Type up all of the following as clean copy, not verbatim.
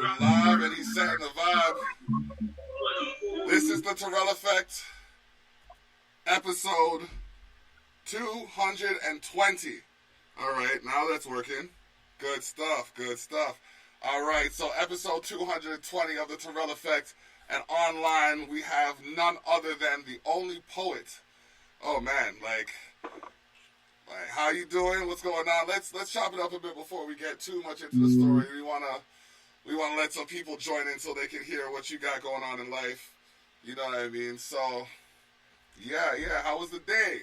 We're live and he's setting the vibe. This is the Tyrell Effect, episode 220. All right, now that's working. Good stuff, good stuff. All right, so episode 220 of the Tyrell Effect, and online we have none other than the only poet. Oh man, like how you doing? What's going on? Let's chop it up a bit before we get too much into the story. We wanna let some people join in so they can hear what you got going on in life. You know what I mean? So yeah. How was the day?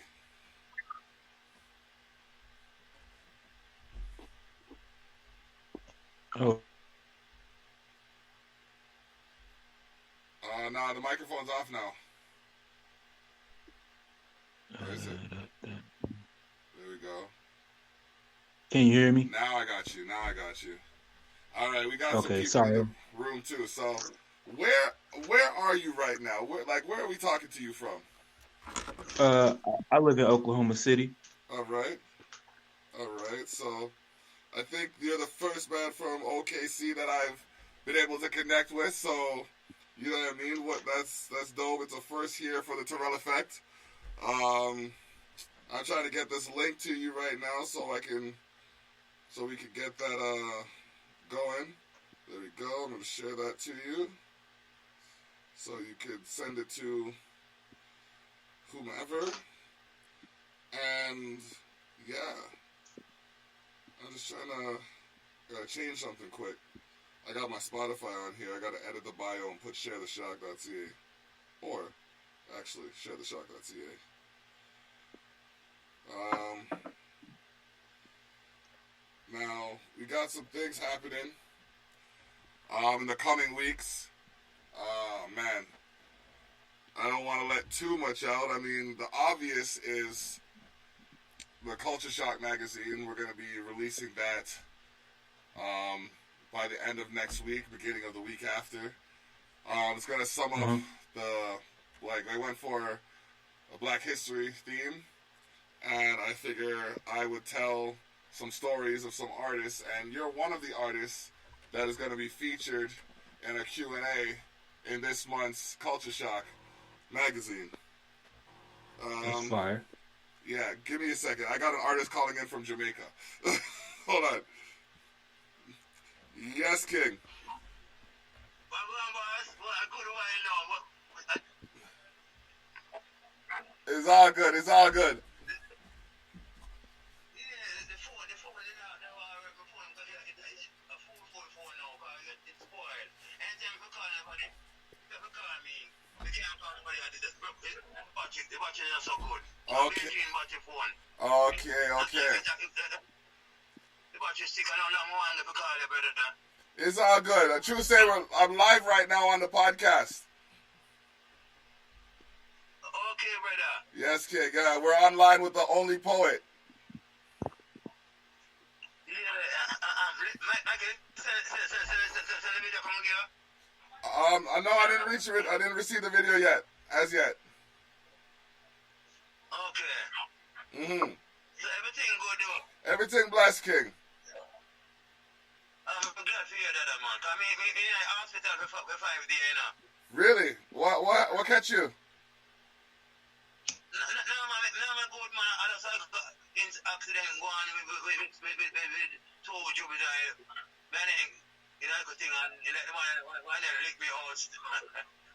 Oh. No, the microphone's off now. Where is it? There we go. Can you hear me? Now I got you. All right, we got some people sorry. in the room too. So, where are you right now? Where are we talking to you from? I live in Oklahoma City. All right. So, I think you're the first man from OKC that I've been able to connect with. So, you know what I mean? That's dope. It's a first here for the Tyrell Effect. I'm trying to get this link to you right now so we can get that going. There we go. I'm going to share that to you so you could send it to whomever. And yeah, I'm just gotta change something quick. I got my Spotify on here. I gotta edit the bio and put sharetheshock.ca, or actually sharetheshock.ca. Now we got some things happening in the coming weeks. Man, I don't want to let too much out. I mean, the obvious is the Culture Shock magazine. We're going to be releasing that by the end of next week, beginning of the week after. It's going to sum up I went for a Black History theme, and I figure I would tell some stories of some artists, and you're one of the artists that is going to be featured in a Q&A in this month's Culture Shock magazine. That's fire. Yeah, give me a second. I got an artist calling in from Jamaica. Hold on. Yes, King. It's all good. Okay. It's all good. A true say, I'm live right now on the podcast. Okay, brother. Yes, kid. Yeah, we're online with the Only Poet. No, I didn't reach it. I didn't receive the video yet. As yet. Okay. So everything good, though? Everything blessed, King. I'm glad to hear that, man. Because I'm in the hospital for 5 days, you know. Really? What catch you? No, man, good, man. I just had an accident going with two Jupiter. Man, you know, good thing, and you let the man lick me out.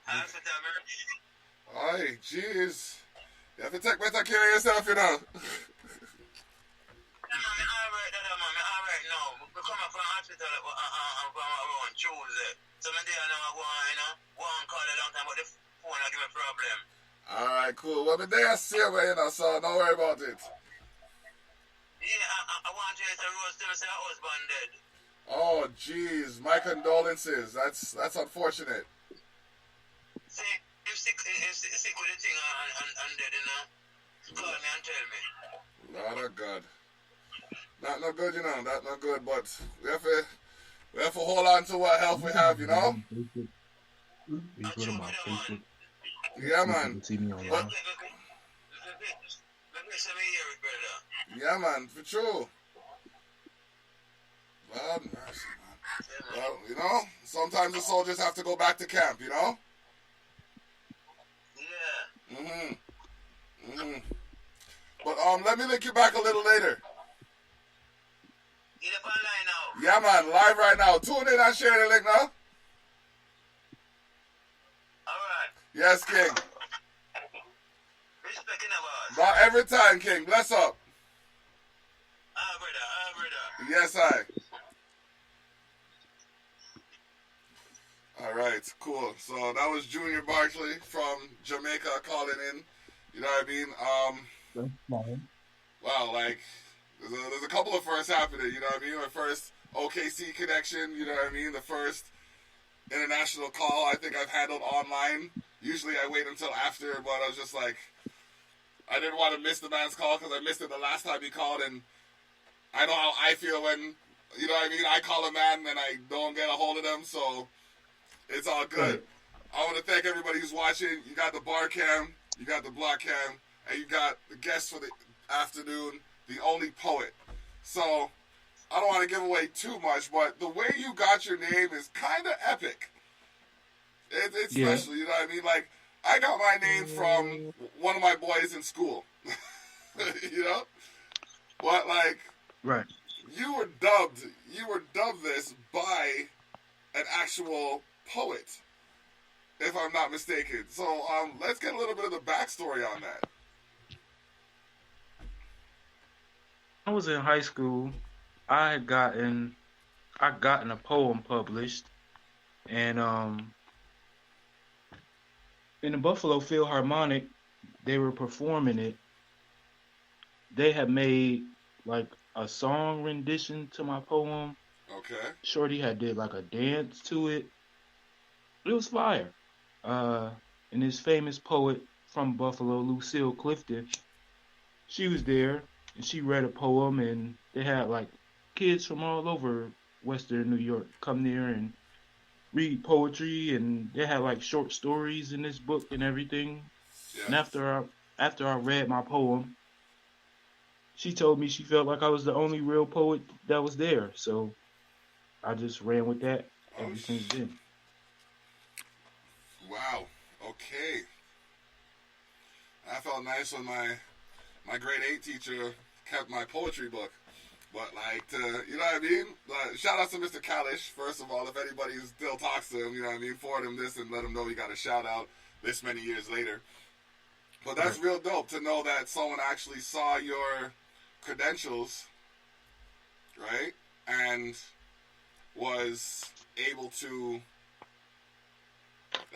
Hospital, man. Aye, jeez. You have to take better care of yourself, you know. Alright now. We come up from the hospital around Tuesday. So I'm there now, go and call a long time, but the phone will give me a problem. Alright, cool. Well, the day I see you, you know, so don't worry about it. Yeah, I want you to roast him and say I was banded. Oh, jeez. My condolences. That's unfortunate. See, if sick with the thing and dead, you know, call me and tell me. Not good. Not no good, you know. Not no good, but we have to hold on to what health we have, you know? Yeah, man. Yeah, man, for true. Well, you know, so Sometimes the soldiers have to go back to camp, you know? Yeah. But let me link you back a little later. Get up online now. Yeah, man, live right now. Tune in and share the link now. Alright. Yes, King. Respect in the boss. Not every time, King. Bless up. Brother. Yes, I. All right, cool. So that was Junior Barkley from Jamaica calling in. You know what I mean? Wow, like there's a couple of firsts happening. You know what I mean? The first OKC connection. You know what I mean? The first international call I think I've handled online. Usually I wait until after, but I was just like, I didn't want to miss the man's call because I missed it the last time he called, and I know how I feel when, you know what I mean, I call a man and I don't get a hold of them, so it's all good. Right. I want to thank everybody who's watching. You got the bar cam, you got the block cam, and you got the guest for the afternoon, the only poet. So I don't want to give away too much, but the way you got your name is kind of epic. It's special, you know what I mean? Like, I got my name from one of my boys in school, you know? But, like, Right. you were dubbed this by an actual poet, if I'm not mistaken. So, let's get a little bit of the backstory on that. I was in high school. I had gotten a poem published, and in the Buffalo Philharmonic, they were performing it. They had made like a song rendition to my poem. Okay. Shorty had did like a dance to it. It was fire. And this famous poet from Buffalo, Lucille Clifton, she was there and she read a poem, and they had like kids from all over Western New York come there and read poetry, and they had like short stories in this book and everything. Yeah. And after I read my poem, she told me she felt like I was the only real poet that was there. So I just ran with that ever since then. Wow. Okay. I felt nice when my grade 8 teacher kept my poetry book. But, like, you know what I mean? Like, shout out to Mr. Kalish, first of all. If anybody still talks to him, you know what I mean? Forward him this and let him know he got a shout out this many years later. But that's real dope to know that someone actually saw your credentials, right? And was able to,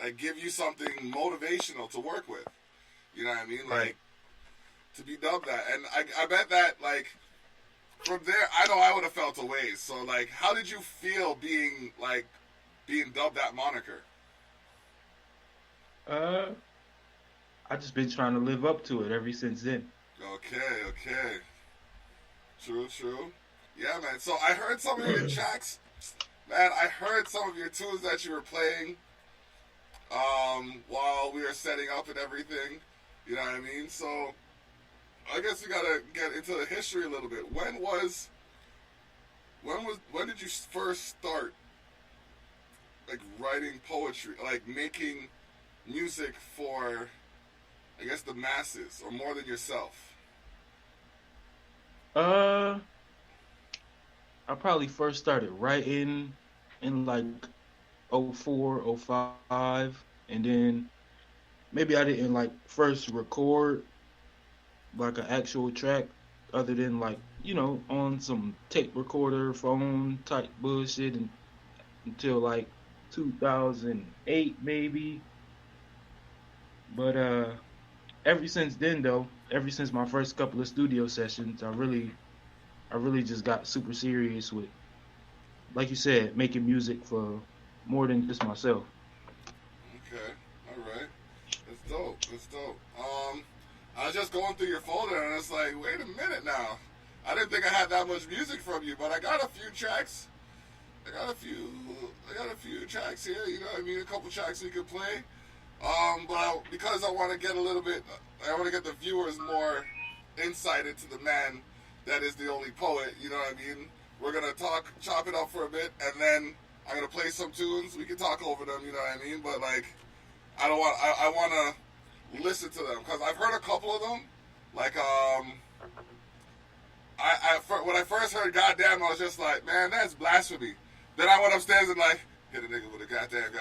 like, give you something motivational to work with. You know what I mean? Like, Right. to be dubbed that. And I bet that, like, from there, I know I would have felt a ways. So, like, how did you feel being dubbed that moniker? I just been trying to live up to it ever since then. Okay. True. Yeah, man. So I heard some of your tracks. Man, I heard some of your tunes that you were playing while we were setting up and everything. You know what I mean? So I guess we gotta get into the history a little bit. When did you first start, like, writing poetry, like making music for, I guess, the masses, or more than yourself? I probably first started writing in like 04, 05, and then maybe I didn't like first record like an actual track other than like, you know, on some tape recorder phone type bullshit until like 2008 maybe. But ever since then though, ever since my first couple of studio sessions, I really just got super serious with, like you said, making music for more than just myself. Okay, all right, that's dope. I was just going through your folder and it's like, wait a minute now. I didn't think I had that much music from you, but I got a few tracks. I got a few tracks here. You know what I mean? A couple tracks we could play. Because I want to get I want to get the viewers more insight into the man that is the only poet. You know what I mean? We're gonna chop it up for a bit, and then I'm gonna play play some tunes. We can talk over them. You know what I mean? But like, I don't want. I want to listen to them because I've heard a couple of them. Like when I first heard "Goddamn," I was just like, man, that's blasphemy. Then I went upstairs and like hit a nigga with a goddamn.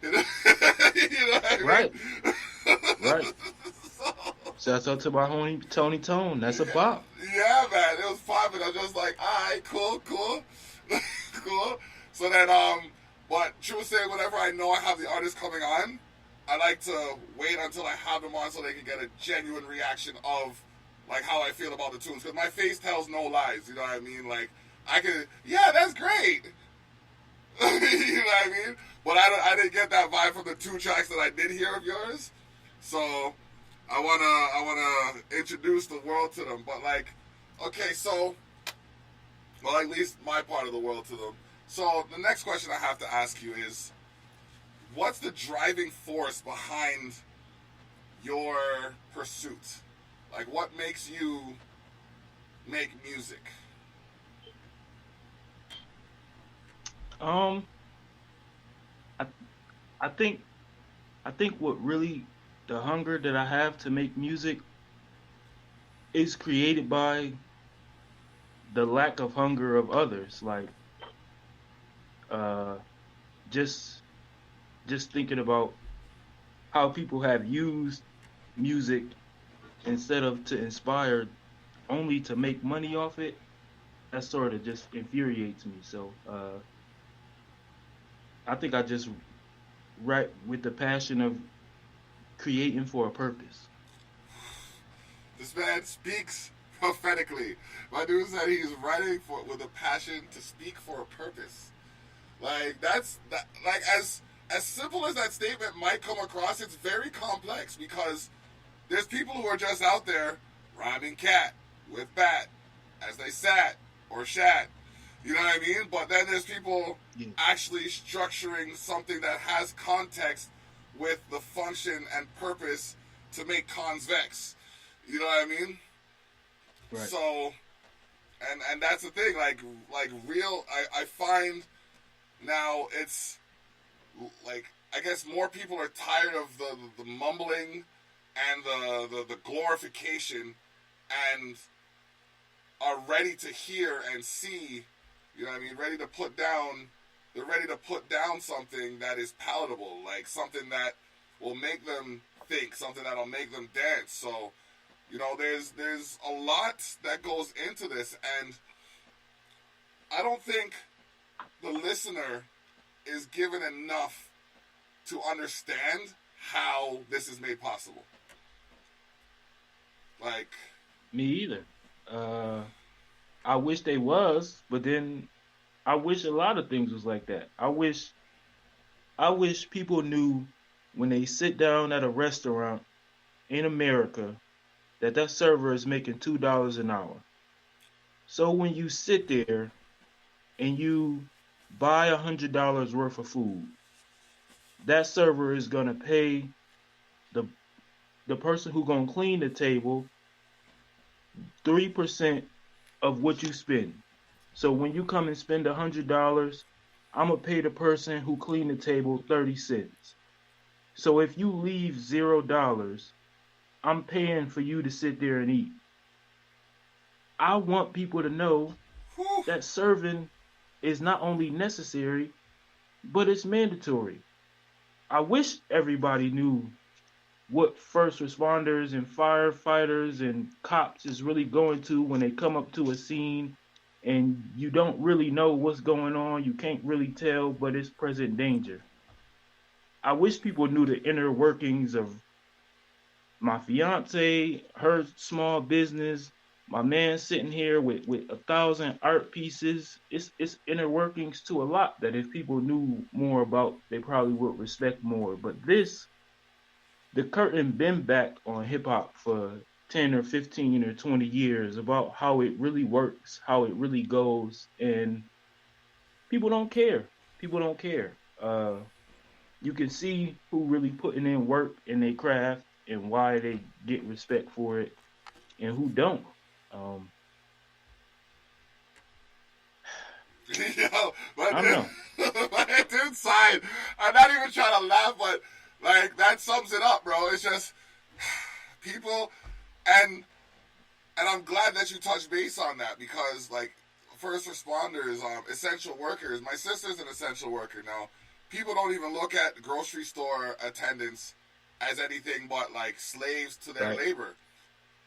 You know what I mean? Right. Right. Shouts out to my homie Tony Tone. That's a bop. Yeah, man, it was popping. I was just like, all right, cool, cool. So then, but true say, whenever I know I have the artist coming on, I like to wait until I have them on so they can get a genuine reaction of like how I feel about the tunes. Because my face tells no lies. You know what I mean? Like I can, yeah, that's great. You know what I mean? But I didn't get that vibe from the 2 tracks that I did hear of yours. So I wanna introduce the world to them. But like, okay, so, well, at least my part of the world to them. So the next question I have to ask you is, what's the driving force behind your pursuit? Like, what makes you make music? I think what really the hunger that I have to make music is created by the lack of hunger of others. Like, uh, just thinking about how people have used music instead of to inspire, only to make money off it. That sort of just infuriates me. So I think I just write with the passion of creating for a purpose. This man speaks prophetically. My dude said he's writing with a passion to speak for a purpose. Like like as simple as that statement might come across, it's very complex because there's people who are just out there rhyming cat with bat as they sat or shat. You know what I mean? But then there's people actually structuring something that has context with the function and purpose to make convex. You know what I mean? Right. So, and that's the thing. Like real. I find now it's like I guess more people are tired of the mumbling and the glorification and are ready to hear and see. You know what I mean? They're ready to put down something that is palatable, like something that will make them think, something that'll make them dance. So, you know, there's a lot that goes into this, and I don't think the listener is given enough to understand how this is made possible. Like, Me either. I wish they was, but then I wish a lot of things was like that. I wish people knew when they sit down at a restaurant in America that server is making $2 an hour. So when you sit there and you buy $100 worth of food, that server is gonna pay the person who gonna clean the table 3% of what you spend. So when you come and spend $100, I'm gonna pay the person who cleaned the table 30 cents. So if you leave $0, I'm paying for you to sit there and eat. I want people to know that serving is not only necessary, but it's mandatory. I wish everybody knew what first responders and firefighters and cops is really going to when they come up to a scene and you don't really know what's going on. You can't really tell, but it's present danger. I wish people knew the inner workings of my fiance, her small business, my man sitting here with 1,000 art pieces. It's inner workings to a lot that if people knew more about, they probably would respect more. But the curtain been back on hip hop for 10 or 15 or 20 years about how it really works, how it really goes, and people don't care. People don't care. You can see who really putting in work in their craft and why they get respect for it and who don't. Yo, I don't know. my dude inside. I'm not even trying to laugh, but like that sums it up, bro. It's just people, and I'm glad that you touched base on that because like first responders, essential workers. My sister's an essential worker now. People don't even look at grocery store attendants as anything but like slaves to their labor.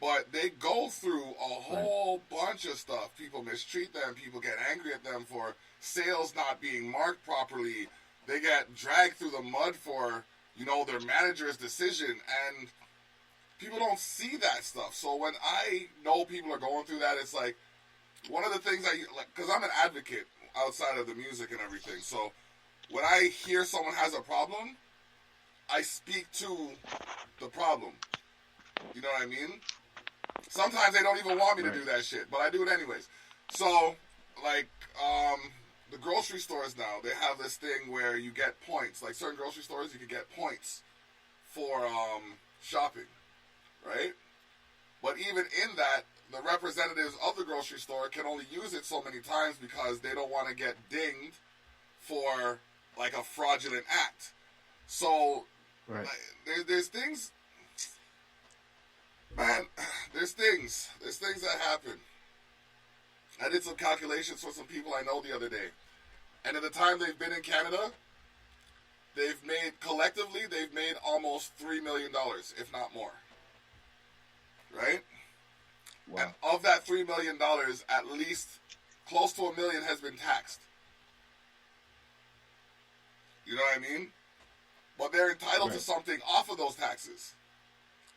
But they go through a whole bunch of stuff. People mistreat them. People get angry at them for sales not being marked properly. They get dragged through the mud for, you know, their manager's decision. And people don't see that stuff. So when I know people are going through that, it's like one of the things because I'm an advocate outside of the music and everything. So when I hear someone has a problem, I speak to the problem. You know what I mean? Sometimes they don't even want me to do that shit, but I do it anyways. So, like, the grocery stores now, they have this thing where you get points. Like, certain grocery stores, you can get points for shopping, right? But even in that, the representatives of the grocery store can only use it so many times because they don't want to get dinged for, like, a fraudulent act. So, like, there's things... Man, there's things that happen. I did some calculations for some people I know the other day. And in the time they've been in Canada, collectively, they've made almost $3 million, if not more. Right? Wow. And of that $3 million, at least close to $1 million has been taxed. You know what I mean? But they're entitled to something off of those taxes.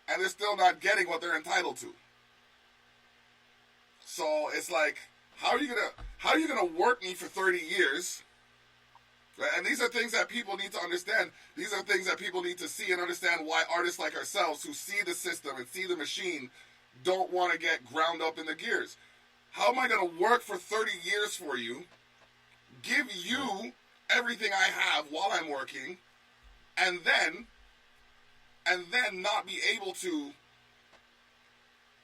And they're still not getting what they're entitled to. So it's like, how are you gonna work me for 30 years? Right? And these are things that people need to understand. These are things that people need to see and understand why artists like ourselves who see the system and see the machine don't want to get ground up in the gears. How am I gonna work for 30 years for you, give you everything I have while I'm working, and then not be able to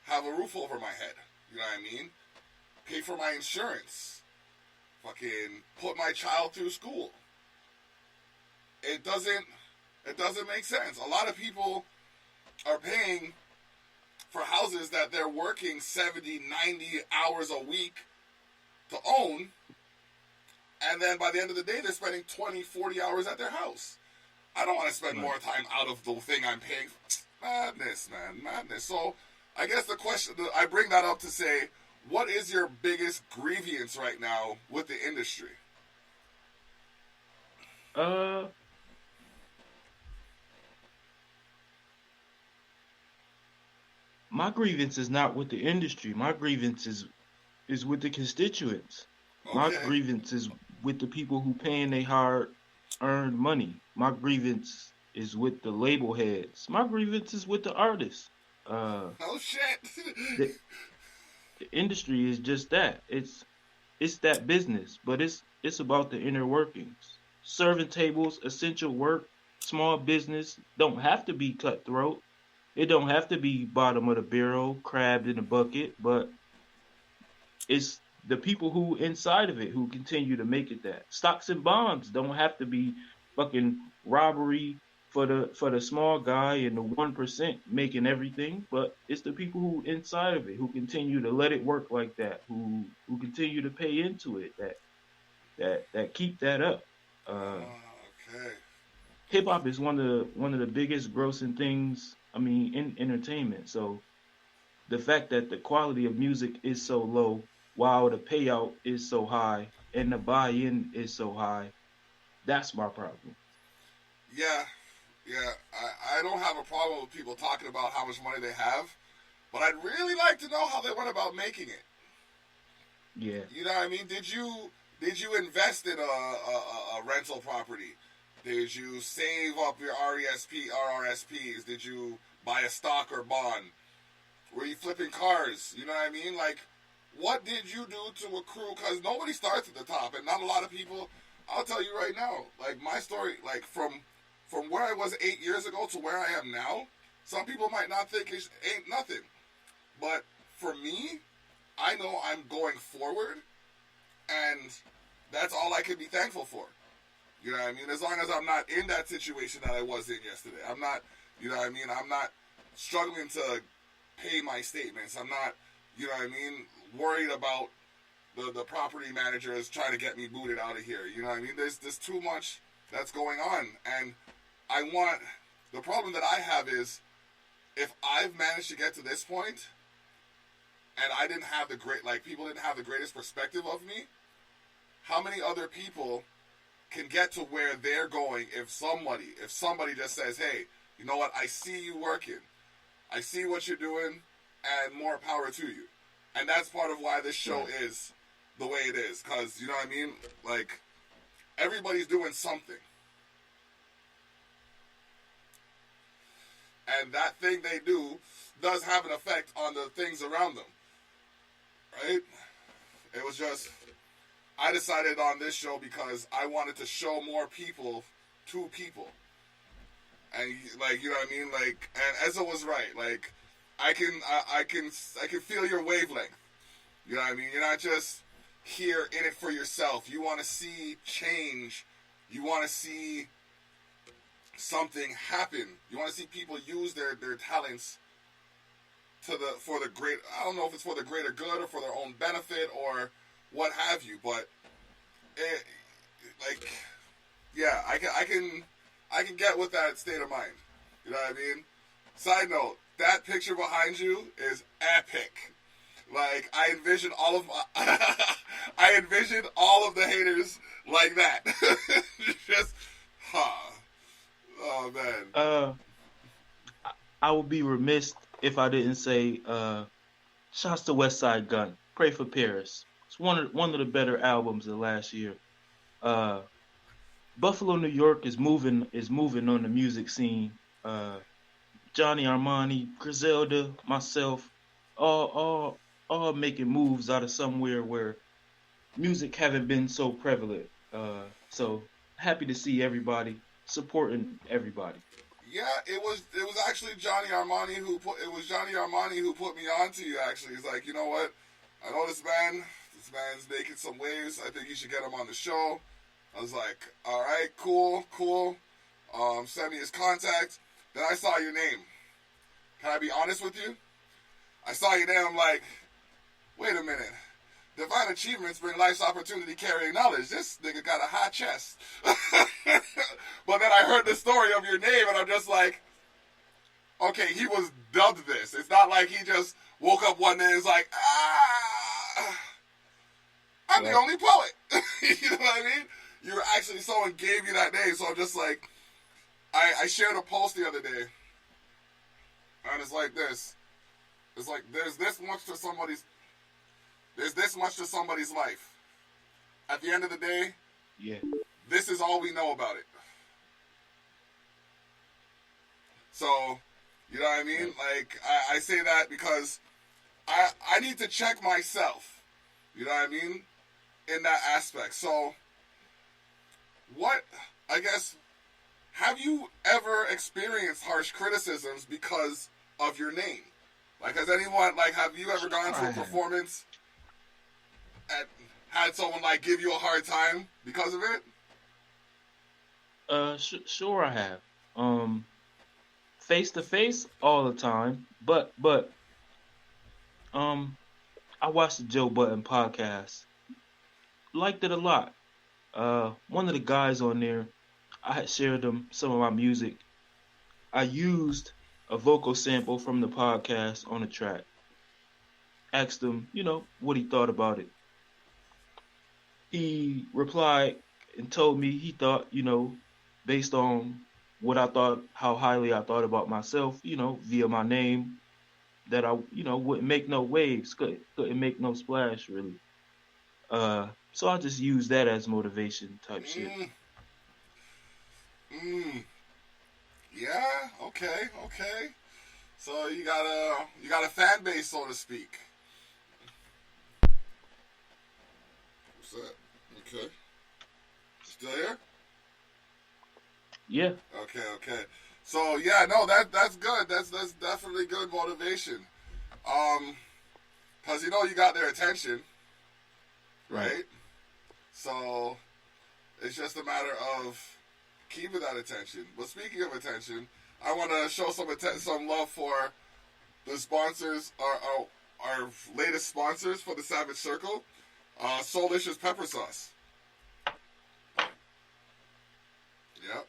have a roof over my head. You know what I mean? Pay for my insurance. Fucking put my child through school. It doesn't make sense. A lot of people are paying for houses that they're working 70, 90 hours a week to own. And then by the end of the day, they're spending 20, 40 hours at their house. I don't want to spend more time out of the thing I'm paying. Madness, man. Madness. So I guess the question, I bring that up to say, what is your biggest grievance right now with the industry? My grievance is not with the industry. My grievance is with the constituents. Okay. My grievance is with the people who paying their hard-earned money. My grievance is with the label heads. My grievance is with the artists. Oh shit! the industry is just that. It's that business, but it's about the inner workings. Serving tables, essential work, small business don't have to be cutthroat. It don't have to be bottom of the barrel, crabbed in a bucket, but it's the people who inside of it who continue to make it that. Stocks and bonds don't have to be fucking robbery for the small guy and the 1% making everything, but it's the people who inside of it who continue to let it work like that, who continue to pay into it, that keep that up. Okay. Hip hop is one of the biggest grossing things, I mean, in entertainment. So the fact that the quality of music is so low while the payout is so high and the buy-in is so high, that's my problem. Yeah. I don't have a problem with people talking about how much money they have, but I'd really like to know how they went about making it. Yeah. You know what I mean? Did you invest in a rental property? Did you save up your RRSPs? Did you buy a stock or bond? Were you flipping cars? You know what I mean? Like, what did you do to accrue? Because nobody starts at the top, and not a lot of people. I'll tell you right now, like, my story, like, from where I was 8 years ago to where I am now, some people might not think it ain't nothing. But for me, I know I'm going forward, and that's all I can be thankful for. You know what I mean? As long as I'm not in that situation that I was in yesterday. I'm not, you know what I mean? I'm not struggling to pay my statements. I'm not, you know what I mean, worried about the property managers trying to get me booted out of here. You know what I mean? There's too much that's going on. And the problem that I have is, if I've managed to get to this point and I didn't have people didn't have the greatest perspective of me, how many other people can get to where they're going if somebody just says, hey, you know what, I see you working, I see what you're doing, and more power to you. And that's part of why this show is the way it is, because, you know what I mean, like, everybody's doing something. And that thing they do does have an effect on the things around them, right? It was just, I decided on this show because I wanted to show more people to people. And, like, you know what I mean? Like, and Ezra was right. Like, I can feel your wavelength. You know what I mean? You're not just here in it for yourself. You want to see change. You want to see something happen. You want to see people use their talents for the great. I don't know if it's for the greater good or for their own benefit or what have you, but I can get with that state of mind. You know what I mean? Side note, that picture behind you is epic. Like, I envisioned all of the haters like that. Just, oh man. I would be remiss if I didn't say, shouts to West Side Gun. Pray for Paris. It's one of the better albums of last year. Buffalo, New York is moving on the music scene. Johnny Armani, Griselda, myself, all making moves out of somewhere where music haven't been so prevalent. So happy to see everybody supporting everybody. Yeah, it was actually Johnny Armani who put me on to you. Actually, he's like, you know what? I know this man's making some waves. I think you should get him on the show. I was like, all right, cool. Send me his contact. Then I saw your name. Can I be honest with you? I saw your name. I'm like, wait a minute. Divine achievements bring life's opportunity carrying knowledge. This nigga got a high chest. But then I heard the story of your name, and I'm just like, okay, he was dubbed this. It's not like he just woke up one day and was like, I'm the only poet. You know what I mean? You were actually, someone gave you that name, so I'm just like, I shared a post the other day, and it's like this. It's like, there's this much to somebody's life. At the end of the day, this is all we know about it. So, you know what I mean? Like, I say that because I need to check myself. You know what I mean? In that aspect. So, have you ever experienced harsh criticisms because of your name? Like, have you ever gone to a performance and had someone, like, give you a hard time because of it? Sure I have. Face to face all the time, but I watched the Joe Budden podcast. Liked it a lot. One of the guys on there, I had shared some of my music. I used a vocal sample from the podcast on the track. Asked him, what he thought about it. He replied and told me he thought, based on what I thought, how highly I thought about myself, via my name, that I, wouldn't make no waves, couldn't make no splash, really. So I just use that as motivation type shit. Yeah, okay. So you got a fan base, so to speak. What's that? Okay. Still here? Yeah. Okay. So yeah, no, that's good. That's definitely good motivation. 'Cause you got their attention, right? So It's just a matter of keeping that attention. But speaking of attention, I want to show some love for the sponsors, our latest sponsors for the Savage Circle, Soulicious Pepper Sauce. Yep.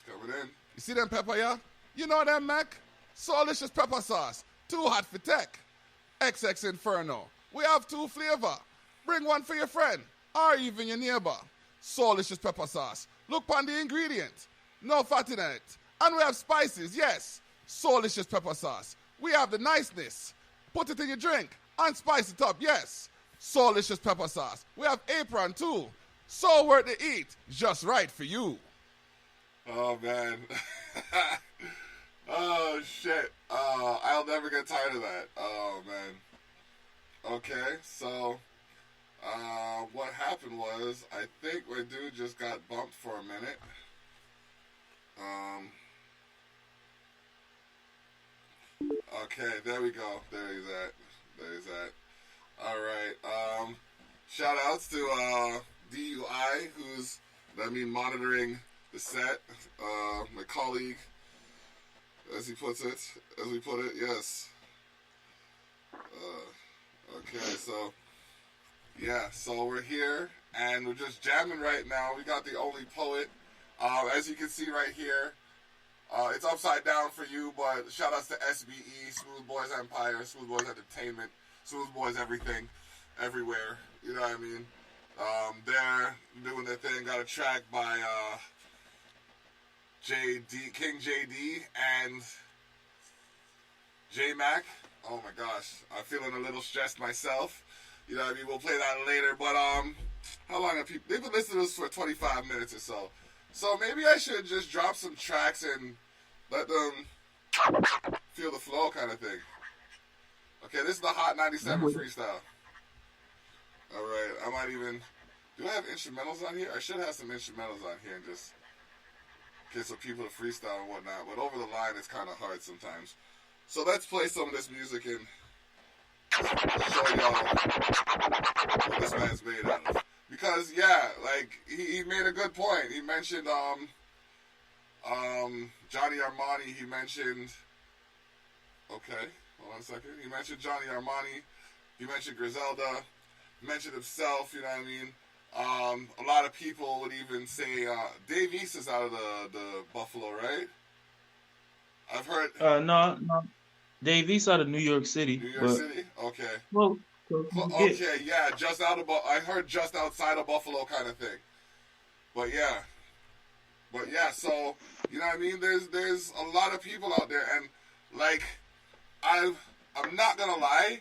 Coming in. You see them pepper, yeah? You know them, Mac? Soulicious Pepper Sauce. Too hot for tech. XX Inferno. We have 2 flavor. Bring one for your friend or even your neighbor. Soulicious Pepper Sauce. Look on the ingredient. No fat in it. And we have spices, yes. Soulicious Pepper Sauce. We have the niceness. Put it in your drink and spice it up, yes. Soulicious Pepper Sauce. We have apron too. So worth to eat. Just right for you. Oh, man. Oh, shit. I'll never get tired of that. Oh, man. Okay, so what happened was, I think my dude just got bumped for a minute. Okay, there we go. There he's at. All right. Shout outs to DUI, who's monitoring the set. My colleague, as we put it, yes. Okay, so yeah, so we're here and we're just jamming right now. We got the Only Poet. As you can see right here, it's upside down for you, but shout outs to SBE, Smooth Boys Empire, Smooth Boys Entertainment, Smooth Boys Everything, everywhere. You know what I mean? They're doing their thing. Got a track by King JD and J Mac. Oh my gosh, I'm feeling a little stressed myself. You know what I mean? We'll play that later. But how long have people? They've been listening to this for 25 minutes or so. So maybe I should just drop some tracks and let them feel the flow, kind of thing. Okay, this is the Hot 97 freestyle. All right, I might even. Do I have instrumentals on here? I should have some instrumentals on here and just get some people to freestyle and whatnot. But over the line, it's kind of hard sometimes. So let's play some of this music and show y'all what this man's made out of. Because, yeah, like, he made a good point. He mentioned Johnny Armani. He mentioned, okay, hold on a second. He mentioned Johnny Armani. He mentioned Griselda. He mentioned himself, you know what I mean? A lot of people would even say Dave East is out of the Buffalo, right? I've heard. No. Dave East out of New York City. New York City? Okay. Well, okay, yeah, just out of I heard just outside of Buffalo kind of thing. But yeah, so you know what I mean. There's a lot of people out there, and like I'm not gonna lie,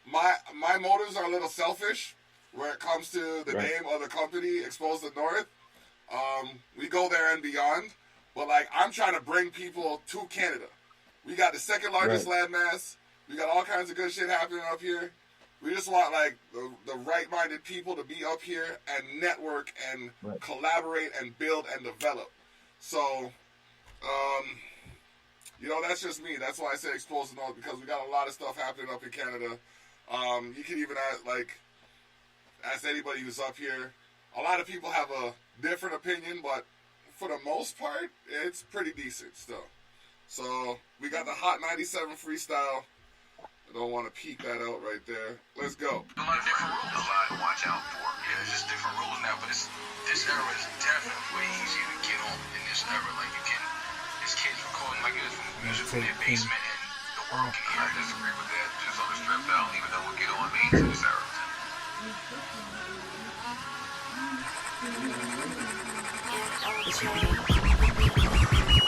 my motives are a little selfish where it comes to the name of the company, Expose the North. We go there and beyond, but like I'm trying to bring people to Canada. We got the second largest landmass. We got all kinds of good shit happening up here. We just want like the right-minded people to be up here and network and collaborate and build and develop. So, you know, that's just me. That's why I say Expose the North, because we got a lot of stuff happening up in Canada. You can even ask anybody who's up here. A lot of people have a different opinion, but for the most part, it's pretty decent still. So, we got the Hot 97 freestyle. I don't want to peek that out right there. Let's go. A lot of different rules. A lot to watch out for. Yeah, it's just different rules now, but this era is definitely way easier to get on in this era. Like, you can, there's kids recording like this music from their basement, and the world can hear. I disagree with that. Just on the stripped out, even though we'll get on main to this era.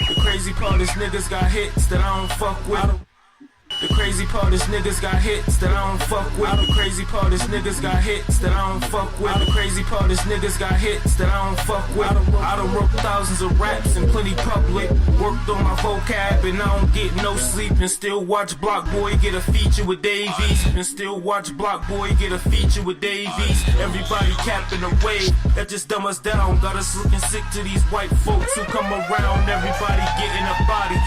The crazy part is niggas got hits that I don't fuck with. The crazy part is niggas got hits that I don't fuck with. The crazy part is niggas got hits that I don't fuck with. The crazy part is niggas got hits that I don't fuck with. I done wrote thousands of raps and plenty public. Worked on my vocab and I don't get no sleep. And still watch Block Boy get a feature with Davies. And still watch Block Boy get a feature with Davies. Everybody capping a wave that just dumb us down. Got us looking sick to these white folks who come around. Everybody getting a body.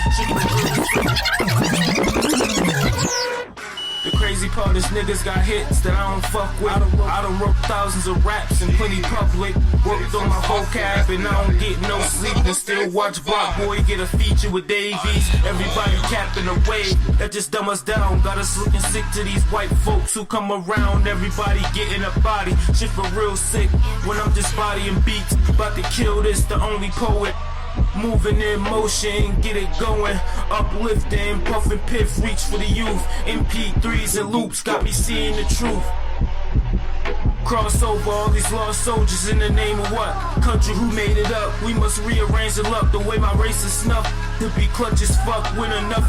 The crazy part is niggas got hits that I don't fuck with. I done wrote thousands of raps and plenty public. Worked on my vocab and I don't get no sleep and still watch Block Boy get a feature with Davies. Everybody capping a wave that just dumb us down. Got us looking sick to these white folks who come around. Everybody getting a body, shit for real sick. When I'm just bodying beats, about to kill this, the only poet. Moving in motion, get it going, uplifting, puffing piff, reach for the youth. MP3s and loops got me seeing the truth. Crossover all these lost soldiers in the name of what? Country who made it up. We must rearrange the luck the way my race is snuffed. To be clutch as fuck, when enough,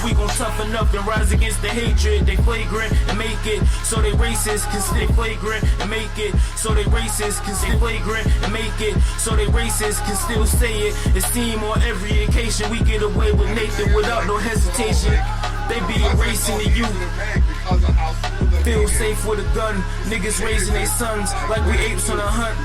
we gon' toughen up and rise against the hatred. They flagrant and make it so they racist, can stay flagrant and make it so they racist, can stay flagrant and make it so they racist, can still say it. It seem on every occasion we get away with Nathan without no hesitation. They be erasing the youth. Feel safe with a gun. Niggas raising their sons like we apes on a hunt.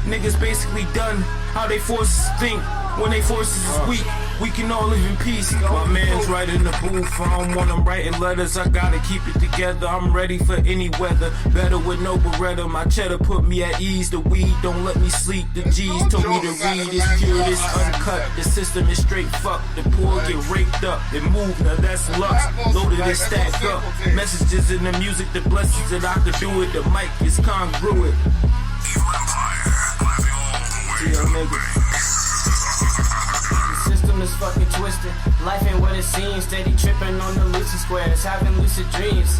Niggas basically done how they forces think. When they forces is weak, we can all live in peace. My man's right in the booth. I don't want him writing letters. I gotta keep it together. I'm ready for any weather. Better with no Beretta. My cheddar put me at ease. The weed don't let me sleep. The G's told me to read. It's pure, it's uncut. The system is straight fucked. The poor get raped up. They move, now that's luck. Loaded and stacked up. Messages in the music, the blessings that I could do it. The mic is congruent. The system is fucking twisted. Life ain't what it seems. Steady tripping on the lucid squares, having lucid dreams.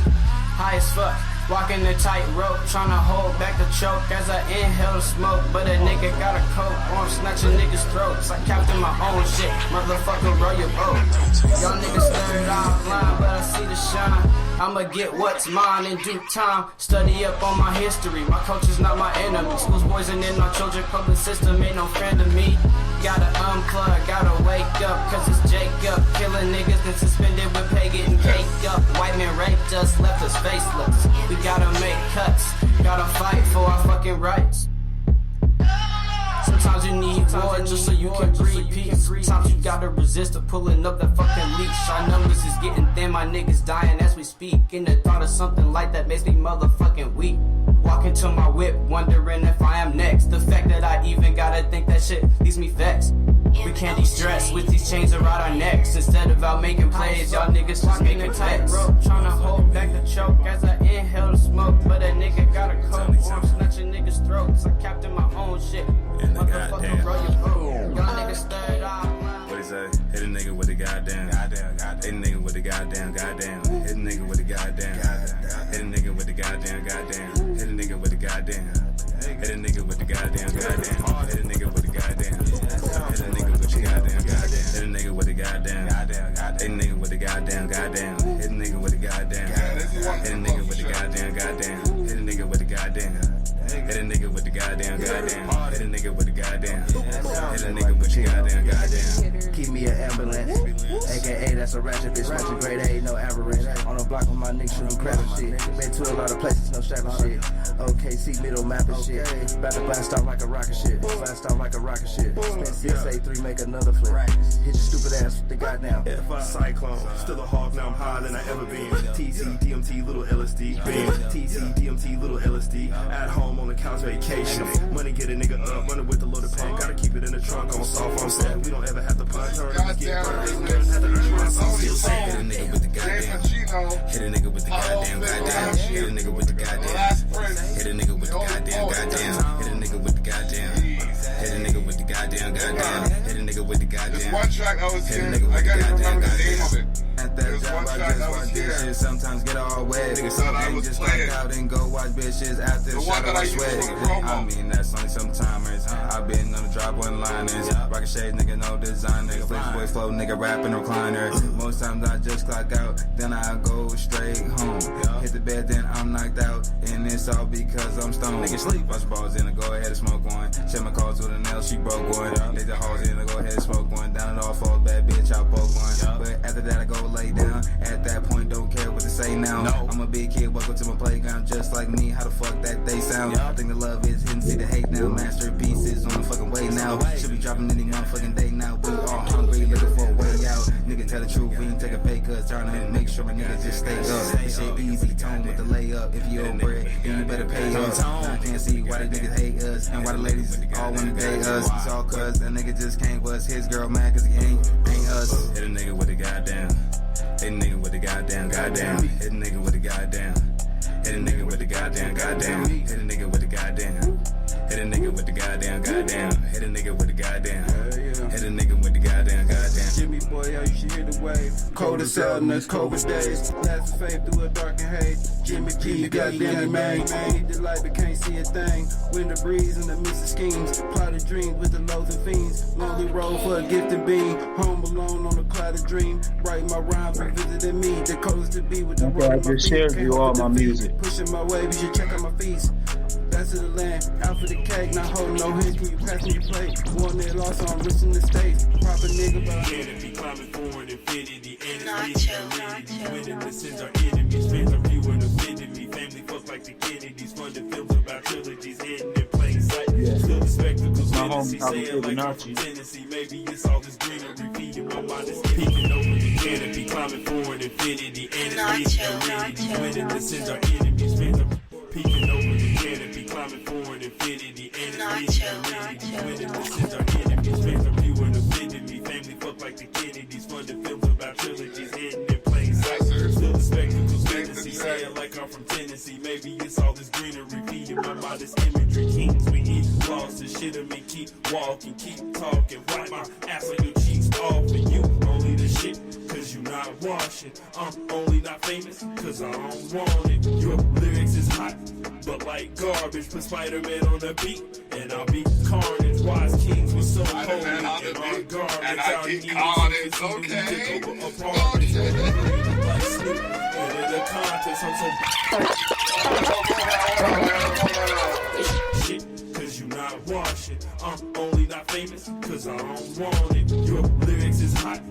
High as fuck, walking the tightrope, trying to hold back the choke as I inhale the smoke. But a nigga got a coat on, snatching niggas' throats. I captain my own shit, motherfucker, roll your boat. Y'all niggas third eye blind, but I see the shine. I'ma get what's mine in due time. Study up on my history. My culture's not my enemy. Schools poisoning my children. Public system ain't no friend of me. Gotta unplug, gotta wake up, cause it's Jacob. Killing niggas, been suspended with pay, getting caked up. White men raped us, left us faceless. We gotta make cuts, gotta fight for our fucking rights. Sometimes you need war just so you can breathe peace. Sometimes you gotta resist to pulling up that fucking leash. Our numbers is getting thin, my niggas dying as we speak. And the thought of something like that makes me motherfucking weak. Walking to my whip, wondering if I am next. The fact that I even gotta think that shit leaves me vexed. We can't de-stress with these chains around our necks. Instead of out making plays, y'all niggas just making text. Tryna hold back the choke as I inhale the smoke. But a nigga got a coat on, snatching niggas' throats. I captain my own shit. Motherfucker, roll your boat. Y'all niggas third eye. What he say? Hit a nigga with the goddamn. Hit a nigga with the goddamn. Hit a nigga with the goddamn. Hit a nigga with the goddamn. Hit a nigga with the goddamn. Hit a nigga with the goddamn. Hit a nigga with the goddamn. Hit a nigga with the goddamn. Hit a nigga with the goddamn. Hit a nigga with the goddamn. Hit a nigga with the goddamn. Hit a nigga with the goddamn. Hit a nigga with the goddamn. Hit a nigga with the goddamn. Hit a nigga with the goddamn. Hit a nigga with the goddamn. Keep me an ambulance, aka that's a ratchet bitch. Ratchet grade A, no average. On the block with my niggas shooting crap and shit. Been to a lot of places, no strap and shit. OKC middle map and shit. About to blast off like a rocket shit. Blast off like a rocket shit. Spin CSA3, make another flip. Hit your stupid ass with the goddamn Cyclone. Still a hog, now I'm higher than I ever been. TC, DMT, little LSD. Been TC, DMT, little LSD. At home on the couch, vacation. Money get a nigga up, running with the loaded pump. Gotta keep it in the trunk on soft on set. We don't ever have to punch her. Goddamn. Hit a nigga with the goddamn. Hit a nigga with the goddamn. Hit a nigga with the goddamn. Hit a nigga with the goddamn. Hit a nigga with the goddamn. Hit a nigga with the goddamn. Hit a nigga with the goddamn. There's one track I was Hit a hearing, nigga I with the gotta remember the name of goddamn. it. At that There's job, one I track just I was watch hearing. this shit. Sometimes get all wet. Nigga said I Some was just playing. fuck out and go watch bitches after The one shot that of I used sweat. for the promo. I mean, that's only sometimes. I've been on the drop one-liners. Rocket shade, nigga, no designer. Flex boy flow, nigga, rapping recliner. Most times I just clock out, then I go straight home. Hit the bed, then I'm knocked out. And it's all because I'm stoned. Nigga sleep, bust balls in, go ahead and smoke one. Check my calls with a nail, she broke one. Nigga the halls in, go ahead and smoke one. Down it all falls, bad bitch, I poke one. But after that, I go lay down. At that point, don't care what to say now. I'm a big kid, welcome to my playground, just like me. How the fuck that they sound? I think the love is hidden, see the hate now. Masterpieces on the fucking way now. Should be dropping any motherfucking day now. We all hungry, looking for a way out. Nigga, tell the truth, we ain't take a pay cuts. tryna make sure my niggas just stay up. This shit easy, tone with the layup. If you owe bread, then you better pay up. I can't see why the niggas hate us and why the ladies all wanna date us. It's all cause that nigga just can't was his girl mad cause he ain't us. Hit a nigga with the goddamn. Hit a nigga with the goddamn. Hit a nigga with the goddamn. Hit a nigga with the goddamn. Hit a nigga with the goddamn. Hit a nigga with the goddamn. Hit a nigga with the goddamn. Hit a nigga with the goddamn. Jimmy boy, yo, you should hear the wave. Cold as hell in those COVID days. Last of faith through a dark and haze. Jimmy G, goddamn it, man. Need the light but can't see a thing. Winter breeze in the midst of schemes. Plotted dreams with the lows and fiends. Lonely road for a gifted being. Home alone on a clouded dream. Write my rhymes revisiting me. The coldest to be with the road. I just shared you all my music. Pushing my way, you should check out my feast. That's to the land, out for the cake, not holding no hints. Can you pass me your plate? One that lost, so I'm rich in the States. Proper nigga, but I can't be climbing forward, infinity, enemies, validity. Winning the sins are enemies, fans are viewing affinity. Family fuck like the Kennedys, funded films about trilogies, hidden in plain sight. Still the spectacles, fantasy, saying like I'm from Tennessee. Maybe it's all this greenery, feeding my mind is peeking over the canopy, climbing forward, infinity, enemies, validity. Winning the sins are enemies, fans are peeking over the canopy, climbing forward, infinity, enemies, validity. Winning the sins are enemies, fans are viewing affinity. Family fuck like the Kennedys, funded films about trilogies, hidden in plain sight. Still the spectacles, fantasy, saying like I'm from Tennessee. Maybe it's all this greenery, feeding my mind is imagery. Kings, we eat lost and shit of me. Keep walking, keep talking. Wipe my ass on your cheeks off, and you only the shit, cause you not washing. I'm only not famous, cause I don't want it. Your lyrics is hot, but like garbage. Put Spider-Man on the beat, and I'll be carnage. Wise kings, we so holy, and our garbage. And I keep calling it okay. Like Snoop, and in the contest, I'm so shit, cause you not washing. I'm only not famous, cause I don't want it. Your lyrics is hot,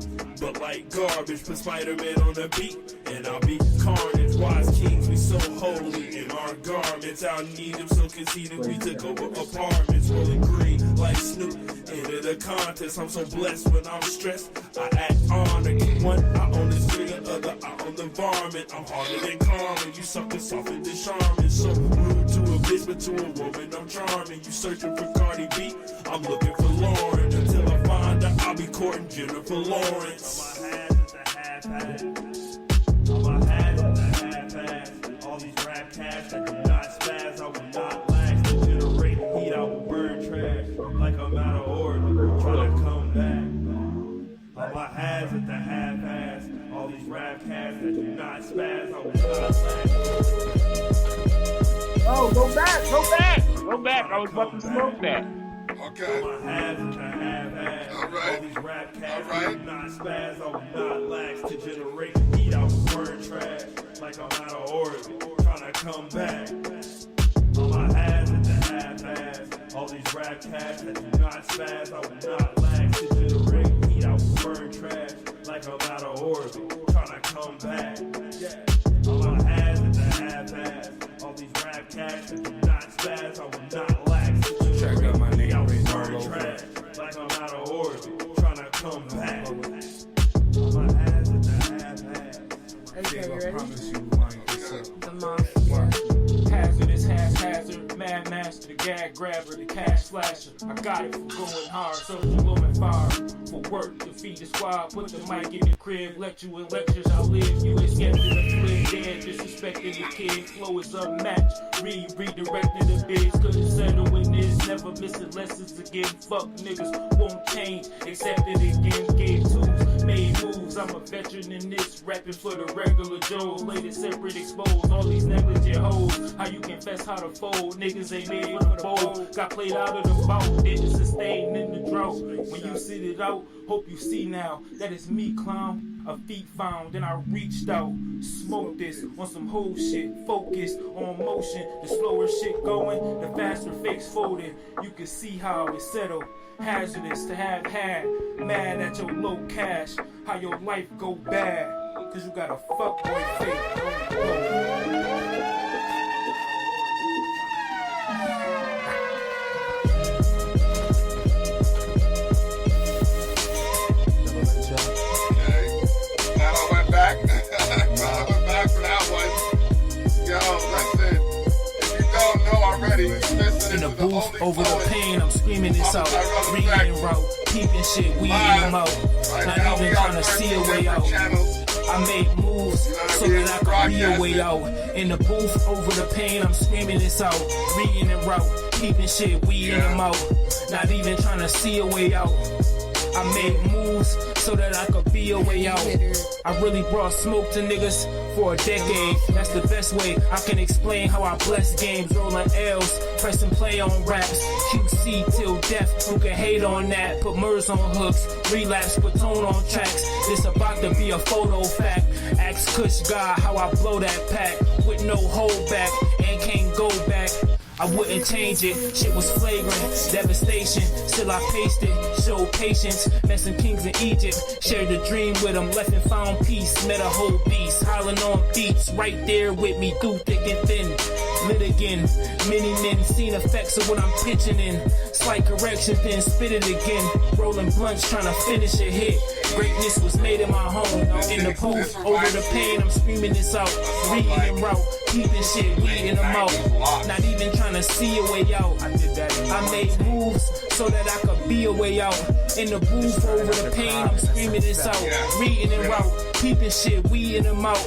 but like garbage. Put Spider-Man on the beat, and I'll be carnage. Wise kings, we so holy in our garments. I need them so conceited, we took over apartments. Rolling green like Snoop, into the contest. I'm so blessed when I'm stressed. I act honored. One, I own this figure, other, I own the varmint. I'm harder than Carmen, you sucker softer than charming. So rude to a bitch, but to a woman I'm charming. You searching for Cardi B, I'm looking for Lauren. Until I find her, I'll be courting Jennifer Lawrence. On my hands is the half-ass. On my hands is the half-ass. All these rap cats that do not spaz, I will not last. To generate heat, I will burn trash. Like I'm out of order, trying to come back. On my hands is the half-ass. All these rap cats that do not spaz, I will not last. Oh, go back, go back, go back. I was about to smoke that. Okay. All right. All right. Not spaz, I will not lax to generate heat. I will burn trash like I'm out of orbit, trying to come back. On my ass at the half-ass. All these rap cats that do not spaz, I will not lax to generate heat. I will burn trash like I'm out of orbit, trying to come back. On my ass at the half-ass. All these rap cats that do not spaz, I will not lax to generate heat. I will burn trash like I'm out of orbit, trying to come back. On my ass at the half-ass. Okay, you ready? Promise you like this up. The monster. Hazardous, haphazard, mad master, the gag grabber, the cash flasher. I got it for going hard, soldier blowing fire. For work, to feed the squad, put the mic in the crib, lecture with lectures, I live. You ain't skeptic of flip, dead, disrespecting the kid. Flow is unmatched, redirected the biz, couldn't settle in this. Never missing lessons again, fuck niggas won't change, accepted again, gave tools, made moves. I'm a veteran in this, rapping for the regular Joes. Later separate, exposed, all these negligent hoes. How you confess how to fold, niggas ain't made for the bowl. Got played out of the boat, didn't sustain in the drought. When you sit it out, hope you see now that it's me, clown. A feet found, then I reached out, smoked this on some whole shit, focused on motion. The slower shit going, the faster fakes folded. You can see how it settled. Hazardous to have had, mad at your low cash. How your life go bad, cause you got a fuckboy fake. And I went back. booth over the pain, I'm screaming this out. Reading and route, peeping shit, weeding them out. Not even trying to see a way out. I made moves so that I could be a way out. In the booth over the pain, I'm screaming this out. Reading and route, peeping shit, weeding them out. Not even trying to see a way out. I made moves so that I could be a way out. I really brought smoke to niggas for a decade. That's the best way I can explain how I bless games. Rolling L's, pressing play on raps. QC till death, who can hate on that? Put Murs on hooks, relapse, put tone on tracks. This about to be a photo fact. Ask Kush God how I blow that pack. With no hold back, and can't go back. I wouldn't change it, shit was flagrant, devastation, still I paced it, showed patience, met some kings in Egypt, shared a dream with them, left and found peace, met a whole beast, hollering on beats, right there with me through thick and thin, lit again, many men seen effects of what I'm pitching in, slight correction then spit it again, rolling blunts trying to finish a hit, greatness was made in my home, in the booth, over the pain, I'm screaming this out, reading and route, keeping shit, weeding them out, not even trying to see a way out. I made moves so that I could be a way out. In the booth over the pain, I'm screaming this out. Reading and route, peeping shit, weeding them out.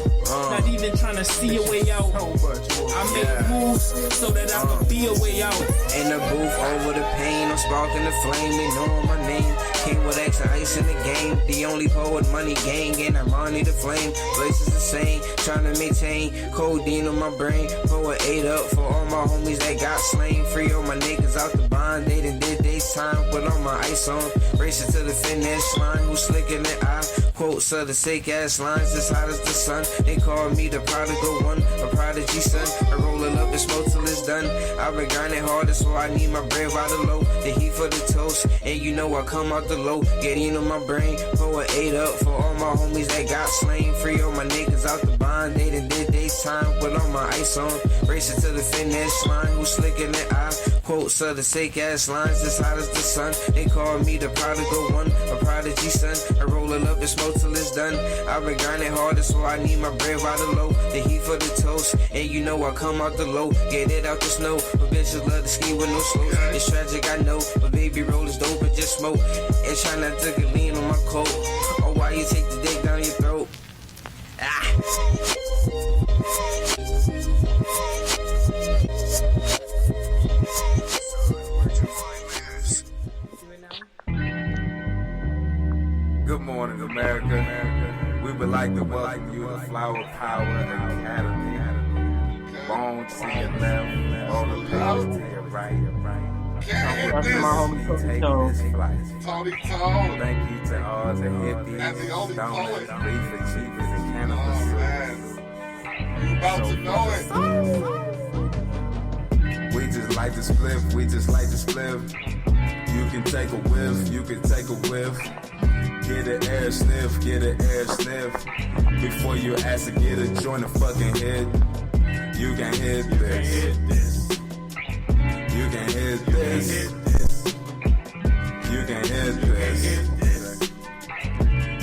Not even trying to see a way out. I made moves so that I could be a way out. In the booth over the pain, I'm sparking the flame. They know my name. King with extra ice in the game. The only poet, money gang, and I'm on the flame. Places the same, trying to maintain codeine on my brain. Poet ate up for all my homies that got slain. Free all my niggas out the bond. They done did they time. Put all my ice on. Racing to the finish line. Who's slicking the eye? Quotes of the sick ass lines. As hot as the sun. They call me the prodigal one. A prodigy son. I roll it up and smoke till it's done. I've been grinding harder, so I need my bread out of low. The heat for the toast. And you know I come out the low. Getting on my brain. Poet ate up for all my homies that got slain. Free all my niggas out the bond. They done did they time. Put all my ice on. Racing to the finish line. Who's slicking the eye? Quotes of the sick ass lines. As hot as the sun. They call me the prodigal one. A prodigy son. I roll it up and smoke till it's done. I've been grinding harder, so I need my bread out of low. The heat for the toast. And you know I come out the low. Get it out the snow. But bitches love to ski with no slows. It's tragic, I know. But baby roll is dope and just smoke. And try not to get lean on my coat. Or why you take the dick down your throat. Good morning, America. We would like to welcome you to Flower Power Academy. Bone to your left, all the pages to your right. That's my homie Take Tony this flight. Tony Tone. Thank you to all the hippies, And the only stoners, poet. reefer cheapers, and Oh, cannabis. man. You about to know it. We just like to spliff, we just like to spliff. You can take a whiff, you can take a whiff. Get an air sniff, get an air sniff. Before you ask to get a joint of fucking hit, you can hit this. You can hit this. You can hit this.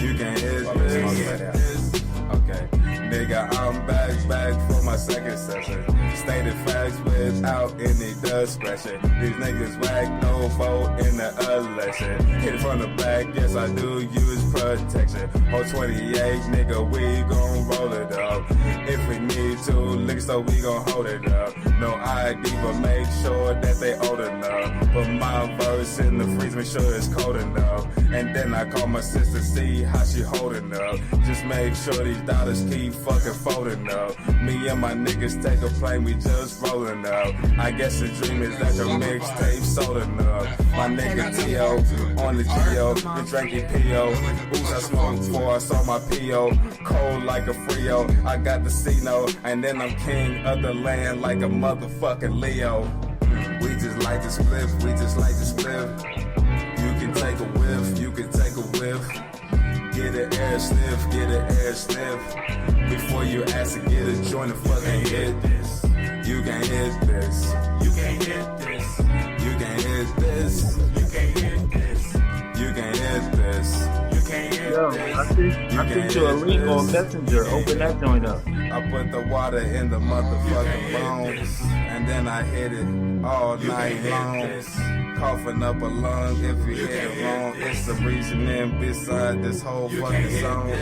You can hit this. Okay. Nigga, I'm back for my second session. Stated facts without any discretion. These niggas whack, no vote in the election. Hit it from the back, yes I do use protection. Whole 28, nigga, we gon' roll it up. If we need to, lick so we gon' hold it up. No ID, but make sure that they old enough. Put my verse in the freeze, make sure it's cold enough. And then I call my sister, see how she holding up. Just make sure these dollars keep fucking folding up. Me and my niggas take a plane, we just rolling up. I guess the dream is that your mixtape sold enough. My nigga T.O. on the G.O. You drinking P.O. Oops, I smoked before I saw my P.O. Cold like a Frio. I got the C-No. And then I'm king of the land like a motherfucking Leo. We just like to spliff, we just like to spliff. You can take a whiff, you can take a whiff. Get an air sniff, get an air sniff. Before you ask to get a joint of fucking hit this. You can hit this. You can hit this. You can hit this. You can hit this. You can hit this. You can hit Yo, this. I sent you a link on Messenger. Open that joint up. I put the water in the motherfucking bones, and then I hit it all night long. Coughing up a lung if you hit it wrong. It's the reasoning beside this whole fucking song.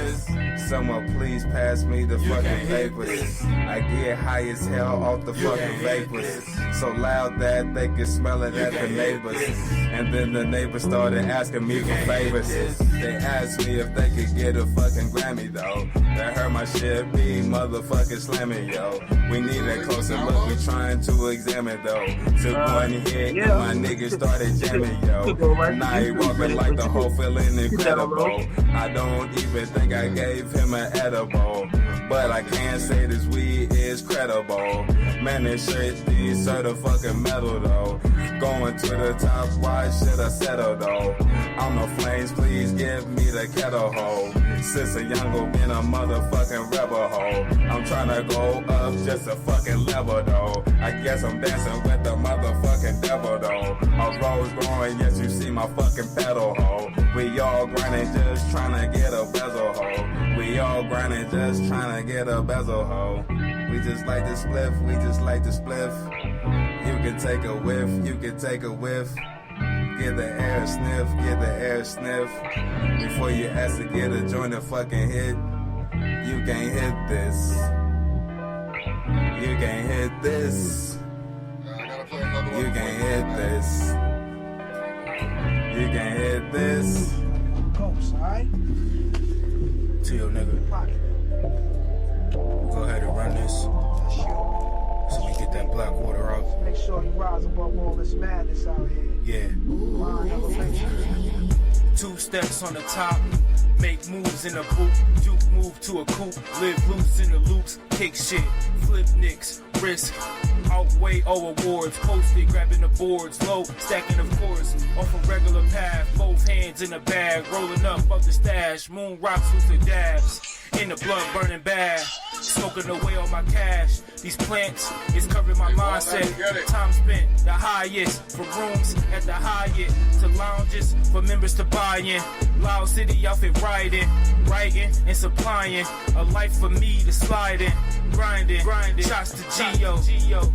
Someone please pass me the fucking vapors. I get high as hell off the fucking vapors. So loud that they can smell it at the neighbors. And then the neighbors started asking me for favors. They asked me if they could get a fucking Grammy though. They heard my shit be motherfucking slamming, yo. We need a closer look, we trying to examine though. Took one hit and my niggas started jamming, yo. Now he walking like the whole feeling incredible. I don't even think I gave him an edible. But I can't say this weed is credible. Man, this shit deserve fucking metal though. Going to the top, why should I settle though? On the flames, please give me the kettle hoe. Since a young been a motherfucking rebel hoe. I'm tryna go up just a fucking level though. I guess I'm dancing with the motherfucking devil though. A rose growing, yes you see my fucking pedal hoe. We all grinding just tryna get a bezel hoe. We all grinding just tryna get a bezel hoe. We just like to spliff, we just like to spliff. You can take a whiff, you can take a whiff. Get the air sniff, get the air sniff. Before you ask to get a joint of fucking hit, you can't hit this. You can't hit this. You can't hit this. You can't hit this. Ghost, alright? Chill, nigga. Go ahead and run this so we get that black water out. Make sure you rise above all this madness out here. Yeah. Mind 2 steps on the top, make moves in a boot, juke move to a coupe, live loose in the loops, kick shit, flip nicks, risk, outweigh all awards, posted, grabbing the boards, low, stacking of course, off a regular path, both hands in a bag, rolling up the stash, moon rocks with the dabs, in the blunt burning bad, smoking away all my cash, these plants is covering my mindset, time spent the highest, from rooms at the Hyatt, to lounges, for members to buy in, Loud City outfit riding, writing and supplying, a life for me to slide in, grinding, shots to Geo,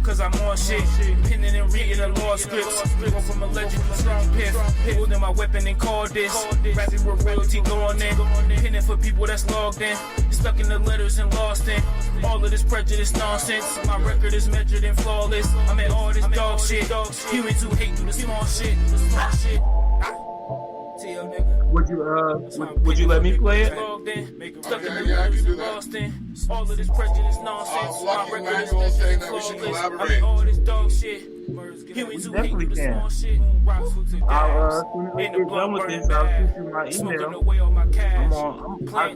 cause I'm on shit, penning and reading the law scripts, go from a legend to strong piff, holding my weapon and call this, rapping with royalty going in, penning for people that's logged in, stuck in the letters and lost in, all of this prejudice nonsense, my record is measured and flawless, I'm at all this dog shit, humans who hate do the small shit, Would you let me play it? Stuck in the letters and lost in, all of this prejudice nonsense, my record is measured and flawless, I'm at all this dog shit. Definitely can. I'll get done with this, I'll shoot you my email. I'm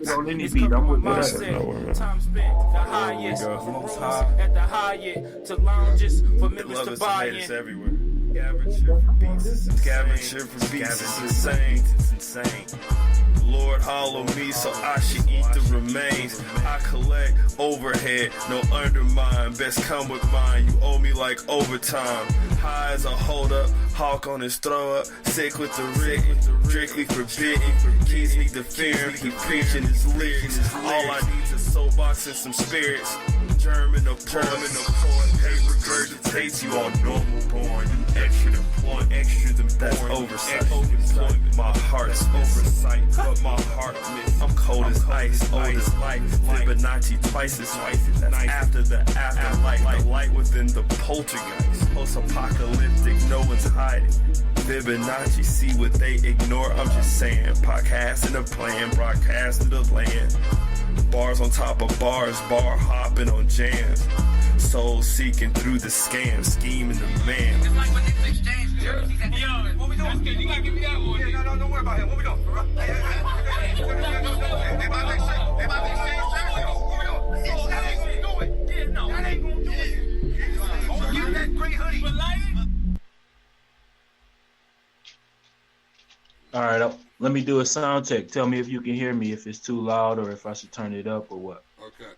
on any beat, I'm with whatever. Time spent the highest, at the Hyatt, to lounges for members to buy in. Everywhere. Scavenger for beats is insane. It's insane. Lord, hollow me so I should eat the remains. I collect overhead, no undermine. Best come with mine, you owe me like overtime. High as a hold up, hawk on his throw up. Sick with the rig, strictly forbidden. Keys need the fear, he preaching his lyrics. All I need is a soapbox and some spirits. German of poet, hate regurgitates you on normal born. You extra than point, extra than that's oversight. My heart's oversight, but my heart miss. I'm cold as ice, old as life. Fibonacci twice as life. That's after the afterlife, the light within the poltergeist. Post-apocalyptic, no one's hiding. Fibonacci, see what they ignore. I'm just saying, podcast in a plan, broadcast to the land. Bars on top of bars, bar hopping on jams. Soul seeking through the scam, scheming the man. It's like when niggas exchange. Yo, what we doing? You gotta give me that one. Yeah, no, don't worry about him. What we doing? They about to exchange service. What we doing? That ain't gonna do it. Yeah, no. That ain't gonna do it. Give that great hoodie. All right, let me do a sound check. Tell me if you can hear me, if it's too loud or if I should turn it up or what. Okay.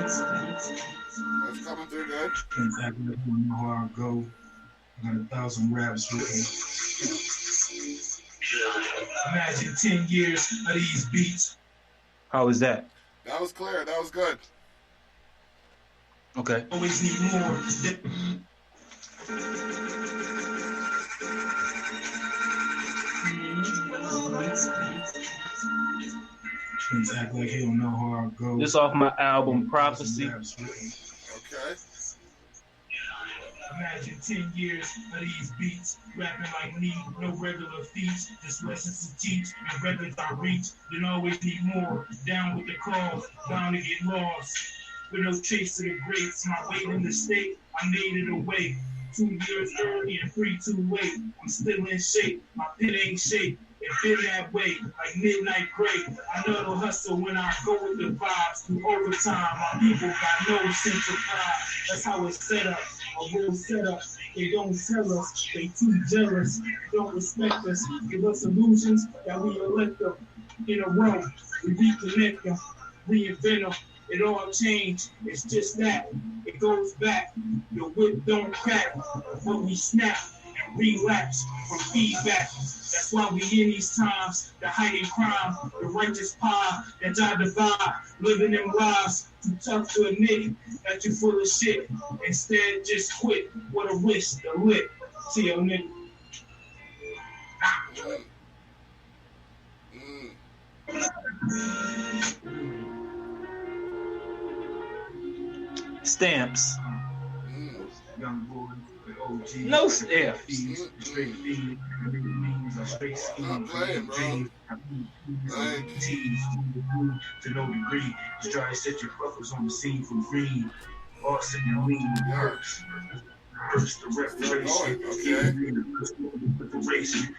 That's coming through good. I know how I go. I got 1,000 raps written. Imagine 10 years of these beats. How is that? That was clear. That was good. Okay. Always need more. Act like he don't know how it goes. This off my album Prophecy. Okay. Imagine 10 years of these beats, rapping like me, no regular feats, just lessons to teach, and records I reach, then always need more, down with the cause, bound to get lost, with no chase to the greats, my weight in the state, I made it away, 2 years early and 3 too late, I'm still in shape, my pit ain't shaped, it been that way, like midnight gray. I know the hustle when I go with the vibes. Through overtime, my people got no sense of pride. That's how it's set up, a real setup. They don't tell us, they too jealous. They don't respect us, give us illusions that we elect them. In a row, we reconnect them, reinvent them. It all changed, it's just that. It goes back, the whip don't crack, but we snap. Relapse from feedback. That's why we in these times. The hiding crime, the righteous pie that y'all divide. Living in lives too tough to admit that you full of shit. Instead, just quit. What a risk, the lip. See your nigga. Stamps. Young boy. No stamps. Not playing, bro. Like, To no degree, just try to set your fuckers on the scene for green. Austin and lean hurts. Hurts the reparation.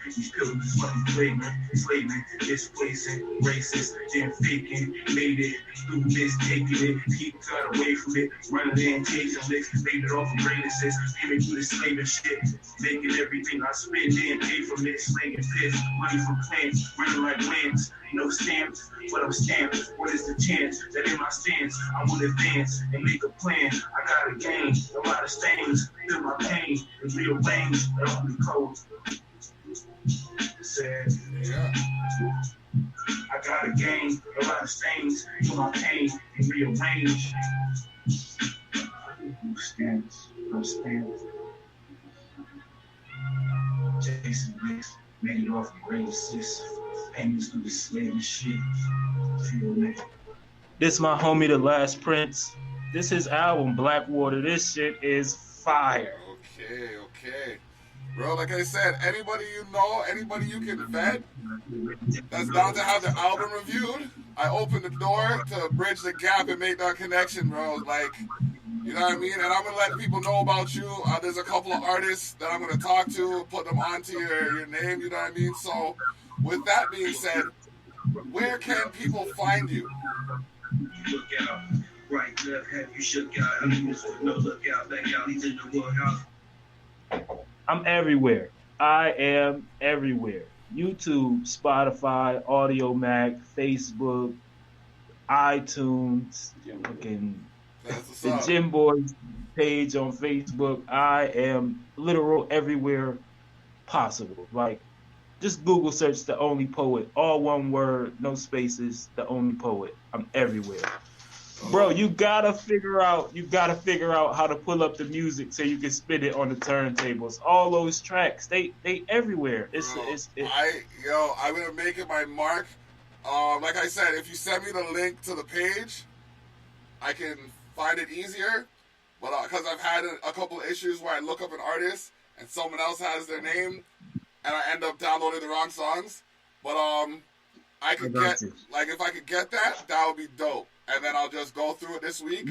These pilgrims fucking enslavement, displacing, racist, then faking, made it through this, taking it, keep cut away from it, running in, chasing licks, made it off of racists, giving you the slaving shit, making everything I spend in, pay from it, slinging piss, money from plants, running like winds, no stamps, but I'm stamped. What is the chance that in my stance I will advance and make a plan? I gotta gain a lot of stains, feel my pain and rearrange the only code. Said, yeah. I gotta gain a lot of stains, feel my pain and rearrange. No stamps, no stamps. Jason Mix made it off of racist. Payments through the slave and shit. This my homie, The Last Prince. This his album, Blackwater. This shit is fire. Okay. Bro, like I said, anybody you know, anybody you can vet, that's down to have their album reviewed, I open the door to bridge the gap and make that connection, bro. Like, you know what I mean? And I'm going to let people know about you. There's a couple of artists that I'm going to talk to, put them onto your name, you know what I mean? So, with that being said, where can people find you? Look out, right, left, have you shook out? I mean, no look out, back out, he's in the workhouse. I'm everywhere. I am everywhere. YouTube, Spotify, Audio Mac, Facebook, iTunes, fucking the Gym Boys page on Facebook. I am literal everywhere possible. Like, just Google search TheOnlyPoet. All one word, no spaces, TheOnlyPoet. I'm everywhere. Bro, you gotta figure out how to pull up the music so you can spin it on the turntables. All those tracks, they everywhere. I'm gonna make it my mark. Like I said, if you send me the link to the page, I can find it easier. But because I've had a couple of issues where I look up an artist and someone else has their name, and I end up downloading the wrong songs. But I could get like if I could get that would be dope. And then I'll just go through it this week.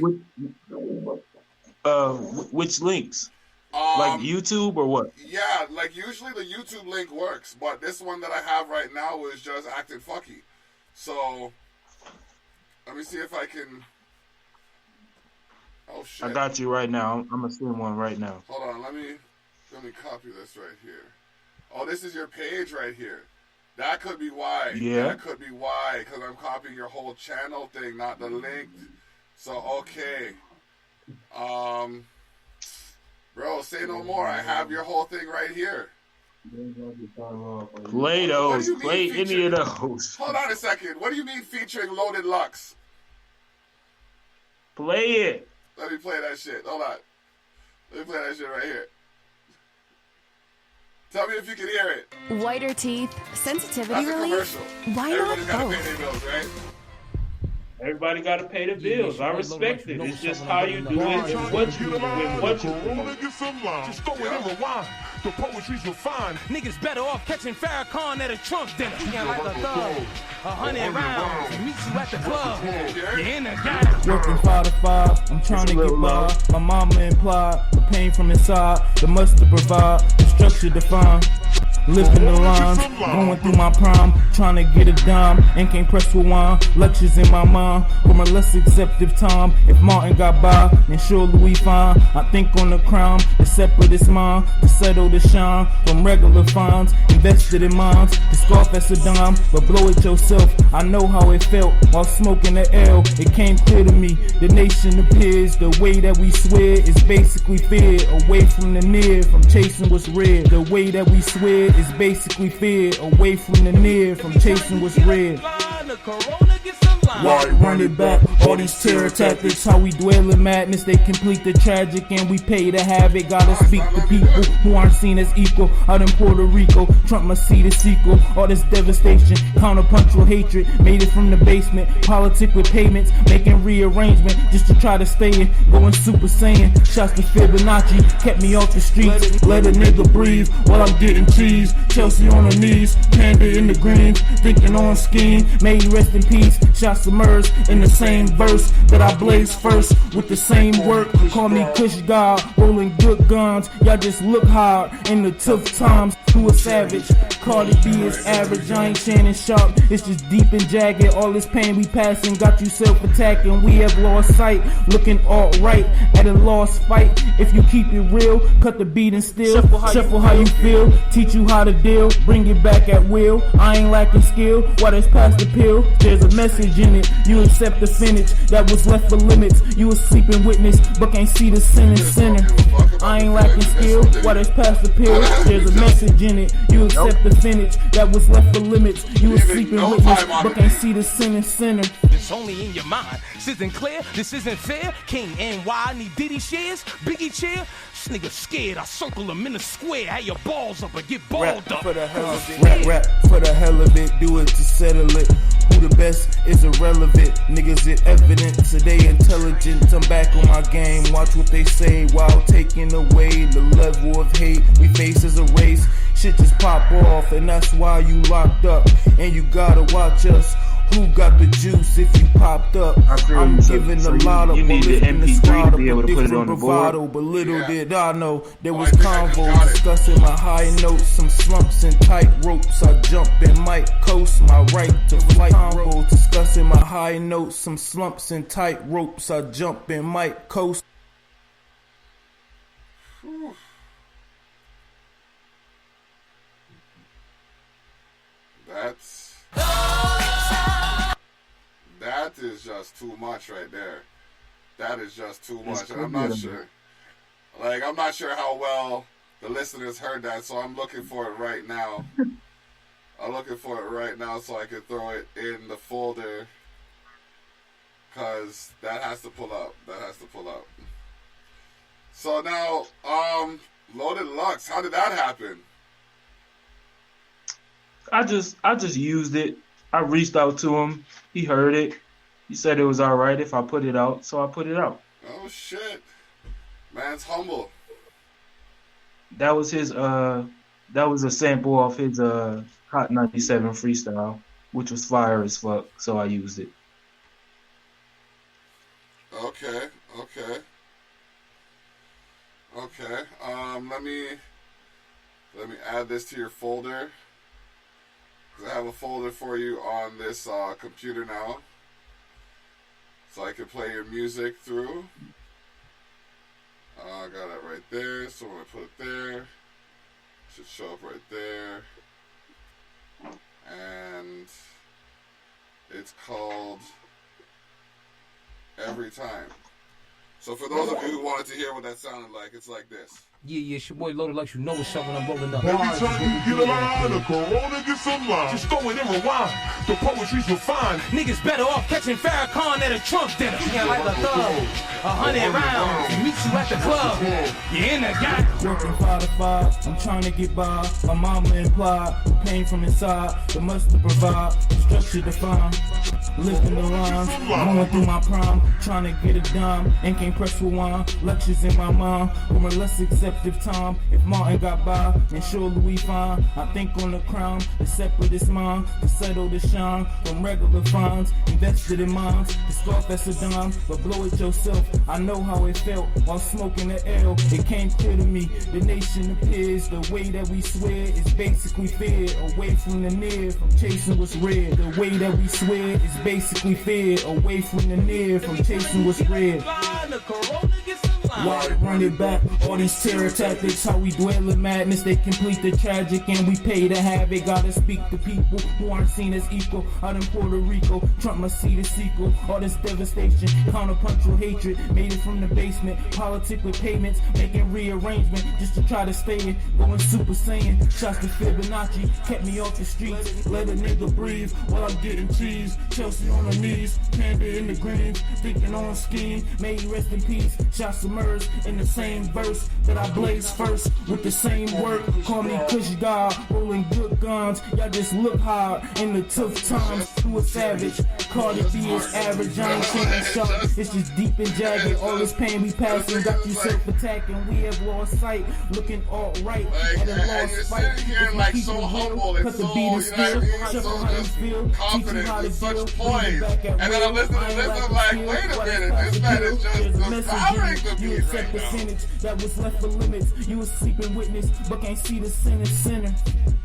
Which links? Like YouTube or what? Yeah, like usually the YouTube link works, but this one that I have right now is just acting fucky. So let me see if I can. Oh shit! I got you right now. I'm gonna send one right now. Hold on, let me copy this right here. Oh, this is your page right here. That could be why. Yeah. That could be why, because I'm copying your whole channel thing, not the link. So, okay. Bro, say no more. I have your whole thing right here. Play those. Play any of those. Hold on a second. What do you mean featuring Loaded Lux? Play it. Let me play that shit. Hold on. Let me play that shit right here. Tell me if you can hear it. Whiter teeth, sensitivity That's a relief. commercial. Why Everybody's not gotta both? pay their bills, right? Everybody got to pay the bills. I respect it. It's just how you do it and what you do and what you do. Just throw it in rewind. The poetry's refined. Niggas better off catching Farrakhan at a Trump dinner. Eating like a thug. 100 rounds. Meet you at the club. You're in the guy. Working 5 to 5, I'm trying to get by. My mama implied the pain from inside, the must to provide, the structure defined. Living the lines, going through my prime, trying to get a dime, and can't press rewind. Lectures in my mind from a less acceptive time. If Martin got by, then surely we fine. I think on the crown, the separatist mind, to settle the shine from regular fines. Invested in mines, to scarf as a dime, but blow it yourself. I know how it felt while smoking the L. It came clear to me, the nation appears. The way that we swear is basically fear. Away from the near, from chasing what's rare. The way that we swear is basically fear. Away from the near, from chasing what's rare. Why run it back? All these terror tactics, how we dwell in madness. They complete the tragic and we pay to have it. Gotta speak to people who aren't seen as equal. Out in Puerto Rico, Trump must see the sequel. All this devastation, counterpunctual hatred, made it from the basement. Politic with payments, making rearrangement just to try to stay in. Going Super Saiyan, shots to Fibonacci, kept me off the streets. Let a nigga breathe while I'm getting cheese. Chelsea on her knees, Panda in the greens, thinking on scheme. May he rest in peace. Shots submerged in the same verse that I blaze first with the same work. Call me Kush God, rolling good guns. Y'all just look hard in the tough times. Who a savage? Cardi B is average. I ain't Shannon Sharp. It's just deep and jagged. All this pain we passing got you self-attacking. We have lost sight, looking alt-right at a lost fight. If you keep it real, cut the beat and still shuffle how you feel. Teach you how to deal, bring it back at will. I ain't lacking skill. While there's past the pill, there's a message in it. You accept the finish that was left for limits. You a sleeping witness, but can't see the sinner. I ain't lacking skill. While there's past the pill, there's a message in it. You accept the finish that was left for limits. You a sleeping witness, but can't see the sinner. It's only in your mind. This isn't clear. This isn't fair. King NY need Diddy shares. Biggie chair. This nigga scared. I circle him in a square. Have your balls up and get balled up. For the hell of it. Rap for the hell of it. Do it to settle it. Who the best is irrelevant. Niggas is evident. So they intelligent. I'm back on my game. Watch what they say while taking away the level of hate we face as a race. Shit just pop off, and that's why you locked up. And you gotta watch us. Who got the juice if you popped up? I'm giving a lot of bullets in the squad to be able to put it on the board. But little did I know there was convo discussing my high notes, some slumps and tight ropes. I jump and might coast my right to flight. Convo discussing my high notes, some slumps and tight ropes. I jump and might coast. That is just too much right there. That is just too much. And I'm not sure. I'm not sure how well the listeners heard that, so I'm looking for it right now. I'm looking for it right now so I can throw it in the folder. Because that has to pull up. That has to pull up. So now, Loaded Lux, how did that happen? I just used it. I reached out to him. He heard it. He said it was all right if I put it out, so I put it out. Oh shit, man's humble. That was his. That was a sample of his Hot 97 freestyle, which was fire as fuck. So I used it. Okay. Let me add this to your folder. I have a folder for you on this computer now, so I can play your music through. I got it right there, so I'm going to put it there. Should show up right there. And it's called Every Time. So for those of you who wanted to hear what that sounded like, it's like this. Yeah, it's your boy Loaded Lux. You know what's up when I'm rolling up. Every time you get a line, the Corona gets some line. Just throw it in rewind. The poetry's refined. Niggas better off catching Farrakhan at a Trump dinner. Yeah, like a thug. 100 rounds. Meet you at the club. You in the guy. Working 5 to 5, I'm trying to get by. My mama implied, pain from inside. The must to provide, structure defined. Lifting the rhymes, going through my prime. Trying to get a dime, and can't press rewind. Lectures in my mind, from a less acceptive time. If Martin got by, then surely we fine. I think on the crown, the separatist mind. To settle the shine, from regular fines. Invested in mines, the scarf that's a dime. But blow it yourself, I know how it felt. While smoking the L, it came clear to me. The nation appears, the way that we swear is basically fear. Away from the near, from chasing what's red. The way that we swear is basically fear. Away from the near, from chasing what's red. Why run it back? All these terror tactics, how we dwell in madness. They complete the tragic and we pay to have it. Gotta speak to people who aren't seen as equal. Out in Puerto Rico, Trump must see the sequel. All this devastation, counterpuntual hatred. Made it from the basement, politic with payments. Making rearrangement just to try to stay in. Going Super Saiyan, shots to Fibonacci. Kept me off the streets, let a nigga breathe while I'm getting cheese. Chelsea on her knees, Panda in the greens. Thinking on scheme, may he rest in peace. Shots submerged in the same verse that I blaze first with the same work. Call me Kush God, rolling good guns. Y'all just look hard in the tough times. Who a savage? Cardi B is average. I ain't taking shots. It's just deep and jagged. All this pain we passing got you self-attacking. We have lost sight, looking all right. Like, and you're sitting here like so humble and so, you know what I mean, so just confident with such poise. And then I'm listening to this, I'm like, wait a minute, this man is just devouring the beat right now. Percentage that was left for limits. You was sleeping witness, but can't see the sinner.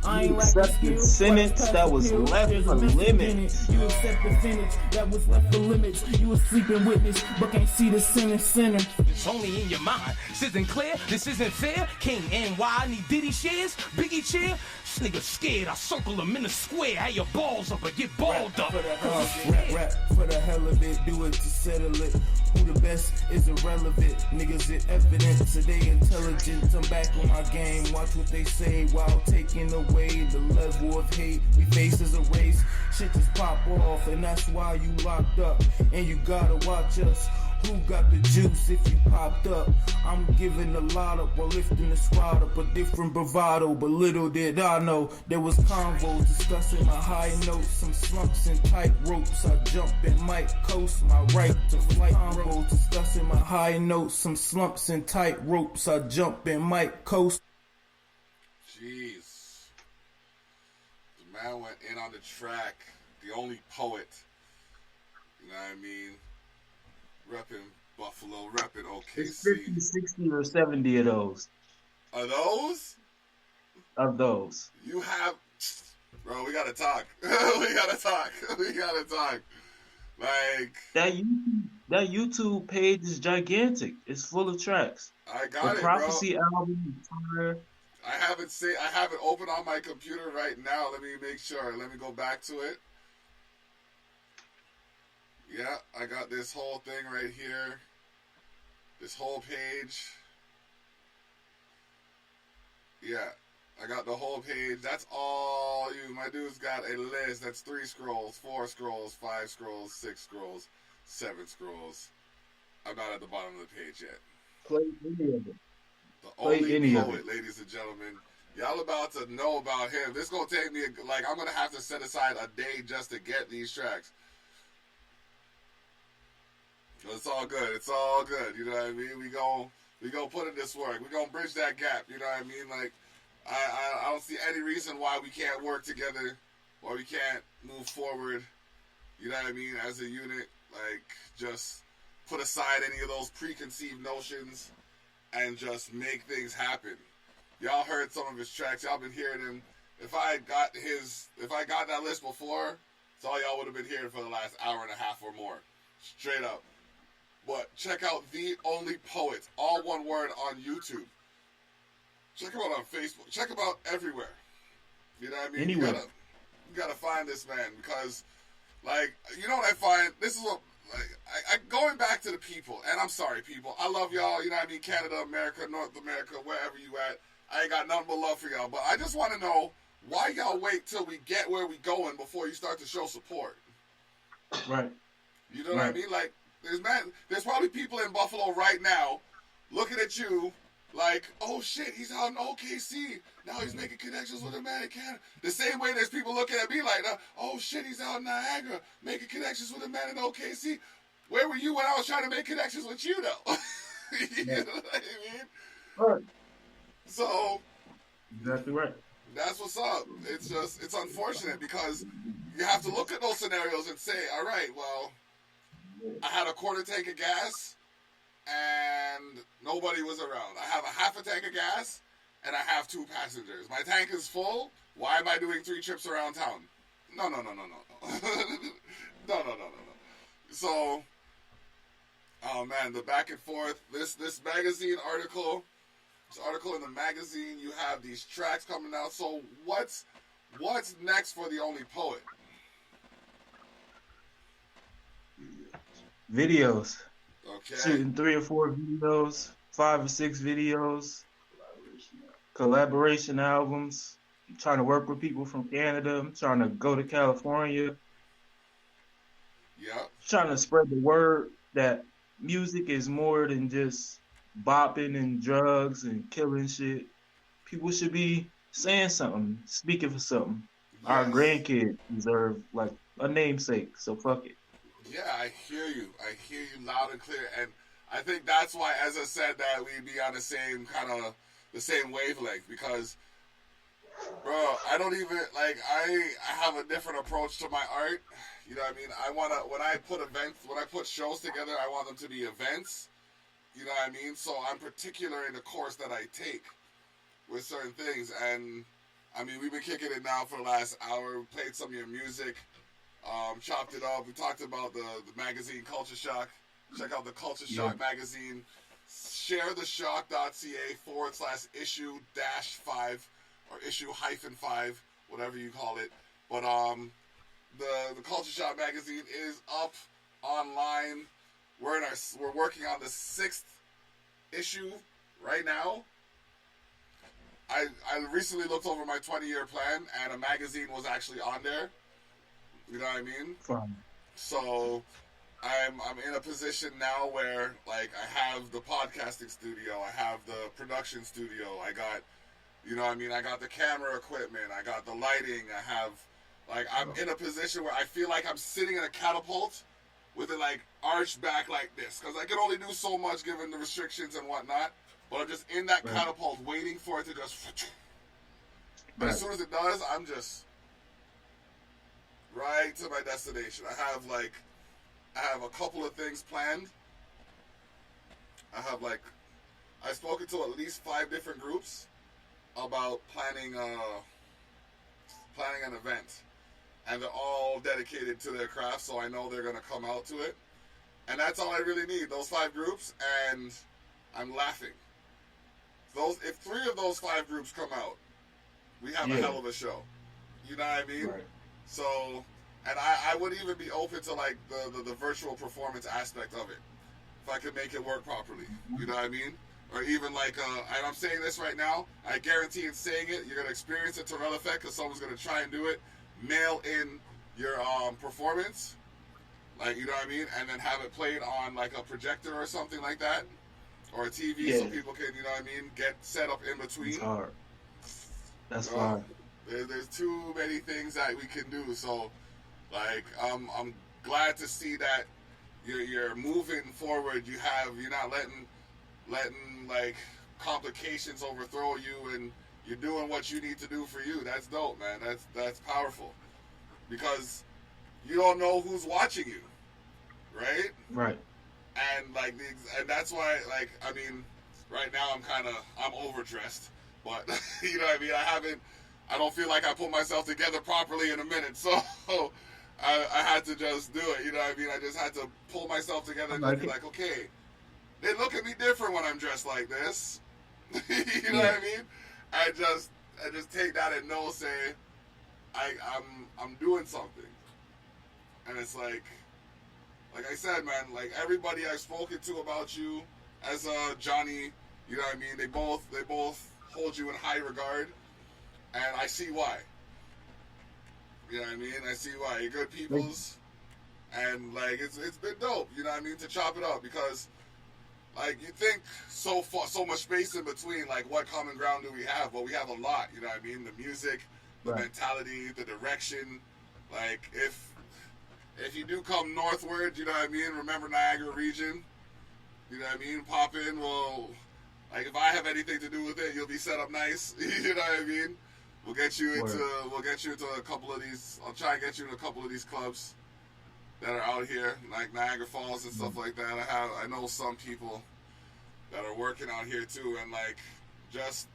I ain't like the skill. Sentence that was left for limits. You accept the finish that was left for limits. You was sleeping witness, but can't see the sinner. It's only in your mind. This isn't clear. This isn't fair. King NY need Diddy shares. Biggie cheer. This nigga scared. I circle him in the square. Have your balls up or get balled up. Rap for the hell of it. Do it to settle it. Who the best is irrelevant. Niggas it evident. So they intelligent. I'm back on my game. Watch what they say while taking away the level of hate we face as a race. Shit just pop off, and that's why you locked up. And you gotta watch us. Who got the juice if you popped up? I'm giving a lot up while lifting the squad up. A different bravado, but little did I know there was convos discussing my high notes, some slumps and tight ropes. I jump and might coast my right to flight. Convos discussing my high notes, some slumps and tight ropes. I jump and might coast. Jeez. The man went in on the track. The only poet. You know what I mean? Repping Buffalo, repping OKC. It's 50, 60, or 70 of those. Are those? Of those. You have... Bro, we gotta talk. We gotta talk. Like... That YouTube page is gigantic. It's full of tracks. I got the it, Prophecy bro. album. I have it open on my computer right now. Let me make sure. Let me go back to it. Yeah, I got this whole thing right here. This whole page. Yeah, I got the whole page. That's all you. My dude's got a list. That's 3 scrolls, 4 scrolls, 5 scrolls, 6 scrolls, 7 scrolls. I'm not at the bottom of the page yet. Play any of it. The only poet, ladies and gentlemen. Y'all about to know about him. This gonna take me, I'm gonna have to set aside a day just to get these tracks. It's all good. It's all good. You know what I mean? We gonna put in this work. We gonna bridge that gap. You know what I mean? Like, I don't see any reason why we can't work together, why we can't move forward. You know what I mean? As a unit, like, just put aside any of those preconceived notions and just make things happen. Y'all heard some of his tracks. Y'all been hearing him. If I got that list before, it's all y'all would have been hearing for the last hour and a half or more. Straight up. But check out The Only Poet, all one word, on YouTube. Check him out on Facebook. Check him out everywhere. You know what I mean? Anywhere. You gotta find this man because, like, you know what I find? This is what, going back to the people, and I'm sorry, people. I love y'all. You know what I mean? Canada, America, North America, wherever you at. I ain't got nothing but love for y'all. But I just want to know why y'all wait till we get where we going before you start to show support. Right. You know what I mean? Like, there's probably people in Buffalo right now looking at you like, oh shit, he's out in OKC. Now he's making connections with a man in Canada. The same way there's people looking at me like, oh shit, he's out in Niagara making connections with a man in OKC. Where were you when I was trying to make connections with you, though? You know what I mean? Right. So, exactly right. That's what's up. It's unfortunate because you have to look at those scenarios and say, all right, well, I had a quarter tank of gas and nobody was around. I have a half a tank of gas and I have 2 passengers. My tank is full. Why am I doing 3 trips around town? No. No. So, oh man, the back and forth. This magazine article, this article in the magazine, you have these tracks coming out. So what's next for The Only Poet? Videos. Okay. Shooting 3 or 4 videos, 5 or 6 videos, collaboration albums. I'm trying to work with people from Canada. I'm trying to go to California. Yeah. Trying to spread the word that music is more than just bopping and drugs and killing shit. People should be saying something, speaking for something. Yes. Our grandkids deserve like a namesake, so fuck it. Yeah, I hear you. I hear you loud and clear. And I think that's why, as I said, that we'd be on the same wavelength because, bro, I don't even, like, I have a different approach to my art. You know what I mean? When I put shows together, I want them to be events. You know what I mean? So I'm particular in the course that I take with certain things. And, I mean, we've been kicking it now for the last hour. We played some of your music. Chopped it up. We talked about the magazine Culture Shock. Check out the Culture Shock magazine. Sharetheshock.ca/issue-5 or issue-5, whatever you call it. But the Culture Shock magazine is up online. We're working on the 6th issue right now. I recently looked over my 20-year plan, and a magazine was actually on there. You know what I mean? Fun. So I'm in a position now where like I have the podcasting studio, I have the production studio, I got, you know what I mean, I got the camera equipment, I got the lighting, I have, like, I'm in a position where I feel like I'm sitting in a catapult with it like arched back like this, because I can only do so much given the restrictions and whatnot, but I'm just in that catapult waiting for it to just, but as soon as it does, I'm just right to my destination. I have a couple of things planned. I've spoken to at least 5 different groups about planning an event, and they're all dedicated to their craft, so I know they're gonna come out to it, and that's all I really need. Those 5 groups, and I'm laughing. If 3 of those 5 groups come out, we have a hell of a show. You know what I mean? Right. So, and I would even be open to like the virtual performance aspect of it, if I could make it work properly. You know what I mean? Or even like, and I'm saying this right now, I guarantee in saying it, you're gonna experience a Tyrell effect because someone's gonna try and do it. Mail in your performance, like, you know what I mean, and then have it played on like a projector or something like that, or a TV, so people can, you know what I mean, get set up in between. It's hard. That's fine. There's too many things that we can do. So, like, I'm glad to see that you're moving forward. You're not letting like complications overthrow you, and you're doing what you need to do for you. That's dope, man. That's powerful, because you don't know who's watching you, right? Right. And like, and that's why, like, I mean, right now I'm overdressed, but you know what I mean. I don't feel like I put myself together properly in a minute, so I had to just do it. You know what I mean? I just had to pull myself together and be like, okay, they look at me different when I'm dressed like this. You know what I mean? I just take that and say, I'm doing something, and it's like like I said, man, like everybody I've spoken to about you as Johnny, you know what I mean? They both hold you in high regard, and I see why. You know what I mean? I see why. You're good peoples, and like it's been dope. You know what I mean? To chop it up because, like, you think so much space in between. Like, what common ground do we have? Well, we have a lot. You know what I mean? The music, the mentality, the direction. Like, if you do come northward, you know what I mean? Remember Niagara region. You know what I mean? Pop in. Well, like if I have anything to do with it, you'll be set up nice. You know what I mean? We'll get you into a couple of these. I'll try and get you in a couple of these clubs that are out here, like Niagara Falls and stuff like that. I know some people that are working out here too, and like just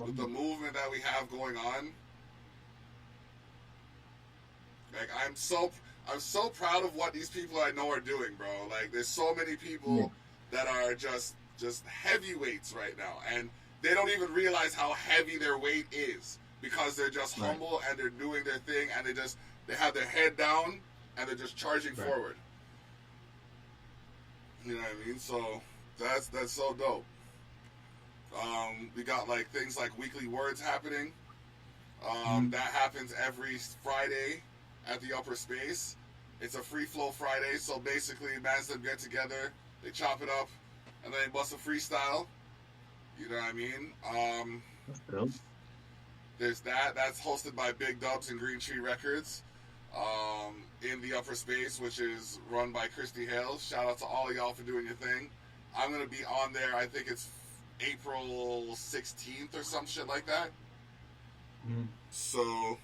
with the movement that we have going on, like I'm so proud of what these people I know are doing, bro. Like there's so many people that are just heavyweights right now, and they don't even realize how heavy their weight is because they're just humble and they're doing their thing, and they have their head down and they're just charging forward. You know what I mean? So that's so dope. We got like things like weekly words happening. That happens every Friday at the Upper Space. It's a free flow Friday, so basically bands that get together, they chop it up, and then they bust a freestyle. You know what I mean? That's dope. There's that. That's hosted by Big Dubs and Green Tree Records in the Upper Space, which is run by Christy Hales. Shout out to all of y'all for doing your thing. I'm going to be on there, I think it's April 16th or some shit like that. So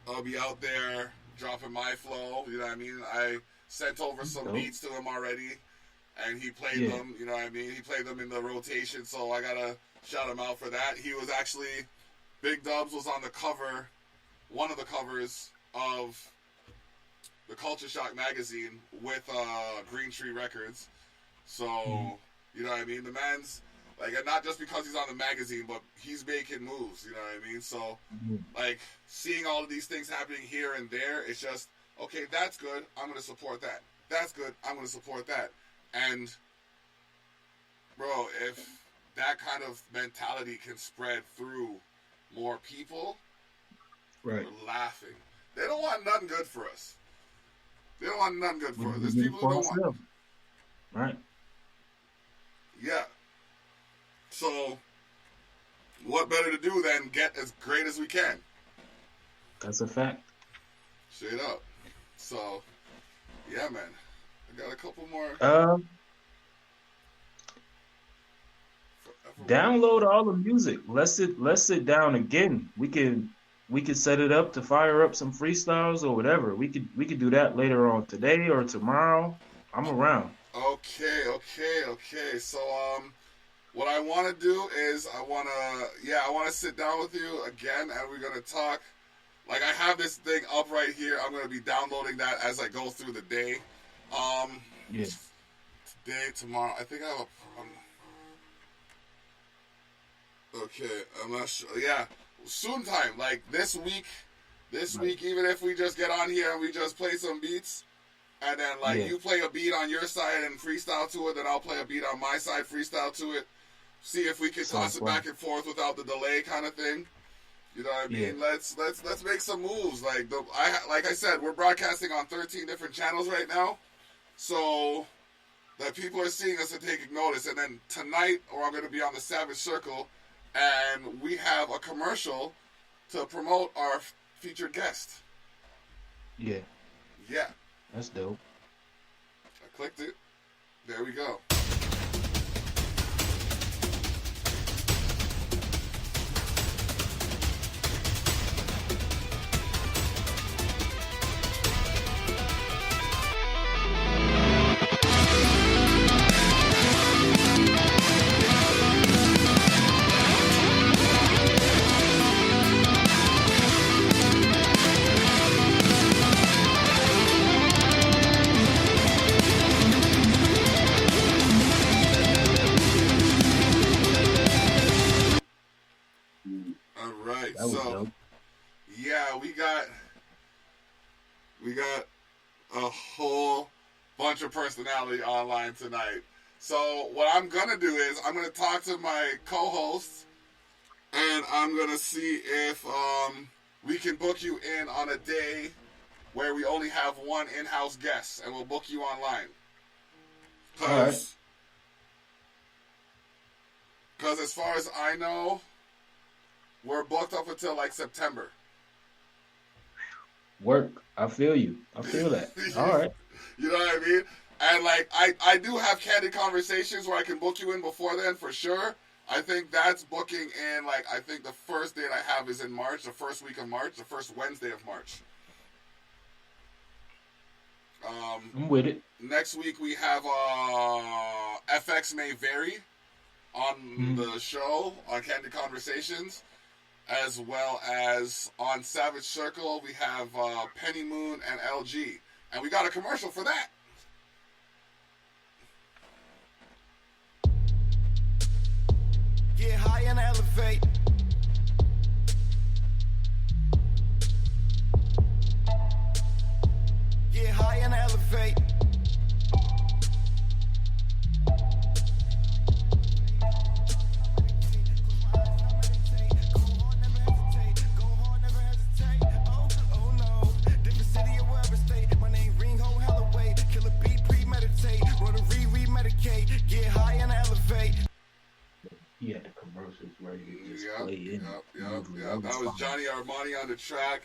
I'll be out there dropping my flow. You know what I mean? I sent over some beats to him already, and he played them. You know what I mean? He played them in the rotation, so I got to shout him out for that. He was actually... Big Dubs was on the cover, one of the covers of the Culture Shock magazine with Green Tree Records. So, you know what I mean? The man's, like, and not just because he's on the magazine, but he's making moves, you know what I mean? So, like, seeing all of these things happening here and there, it's just, okay, that's good, I'm going to support that. That's good, I'm going to support that. And, bro, if that kind of mentality can spread through more people, we're laughing. They don't want nothing good for us. They don't want nothing good for us. There's people who don't want. Right. Yeah. So, what better to do than get as great as we can? That's a fact. Straight up. So, yeah, man. I got a couple more. Download all the music. Let's sit down again. We can set it up to fire up some freestyles or whatever. We could do that later on today or tomorrow. I'm around. Okay. So what I want to do is I want to sit down with you again, and we're gonna talk. Like I have this thing up right here. I'm gonna be downloading that as I go through the day. Today, tomorrow. I think I have a. Okay, I'm not sure. Yeah, soon time. Like this week, even if we just get on here and we just play some beats, and then you play a beat on your side and freestyle to it, then I'll play a beat on my side, freestyle to it. See if we can toss it back and forth without the delay, kind of thing. You know what I mean? Let's make some moves. Like I said, we're broadcasting on 13 different channels right now, so that people are seeing us and taking notice. And then tonight, I'm going to be on the Savage Circle. And we have a commercial to promote our featured guest. Yeah. Yeah. That's dope. I clicked it. There we go. We got a whole bunch of personality online tonight. So what I'm going to do is I'm going to talk to my co-hosts, and I'm going to see if we can book you in on a day where we only have one in-house guest, and we'll book you online. Because as far as I know, we're booked up until like September. Work. I feel you. I feel that. All right. You know what I mean? And like I do have candid conversations where I can book you in before then for sure. I think that's booking in, like, I think the first date I have is in March, the first week of March, the first Wednesday of March. I'm with it. Next week we have FX May Vary on the show, on Candid Conversations, as well as on Savage Circle we have Penny Moon and LG. And we got a commercial for that. Get high and elevate. Get high and elevate. Get high and elevate. He had the commercials ready to just play in. Yep. That was Johnny Armani on the track.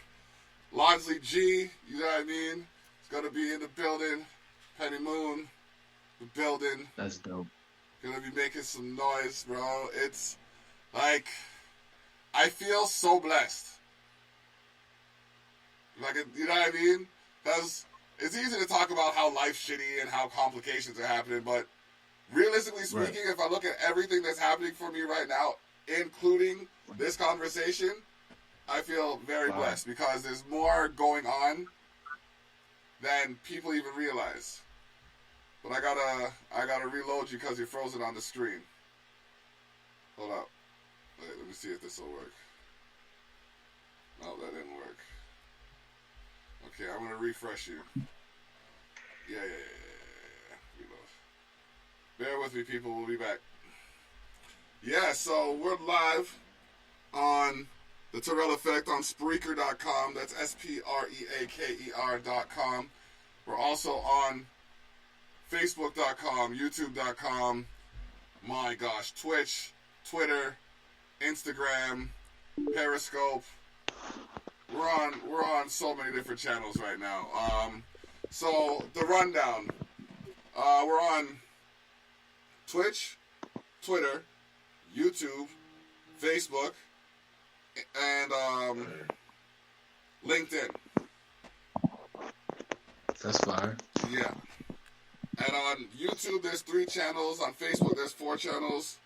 Lonsley G, you know what I mean? It's gonna be in the building. Penny Moon, the building. That's dope. Gonna be making some noise, bro. It's like, I feel so blessed. Like, you know what I mean? Because it's easy to talk about how life's shitty and how complications are happening, but realistically speaking, if I look at everything that's happening for me right now, including this conversation, I feel very blessed because there's more going on than people even realize. But I gotta reload you because you're frozen on the screen. Hold up. Wait, let me see if this will work. No, that didn't work. Okay, I'm gonna refresh you. Yeah. Reload. Bear with me, people. We'll be back. Yeah, so we're live on the Tyrell Effect on Spreaker.com. That's SPREAKER.com. We're also on Facebook.com, YouTube.com, my gosh, Twitch, Twitter, Instagram, Periscope. We're on so many different channels right now. So the rundown. We're on Twitch, Twitter, YouTube, Facebook, and LinkedIn. That's fire. Yeah. And on YouTube, there's 3 channels. On Facebook, there's 4 channels.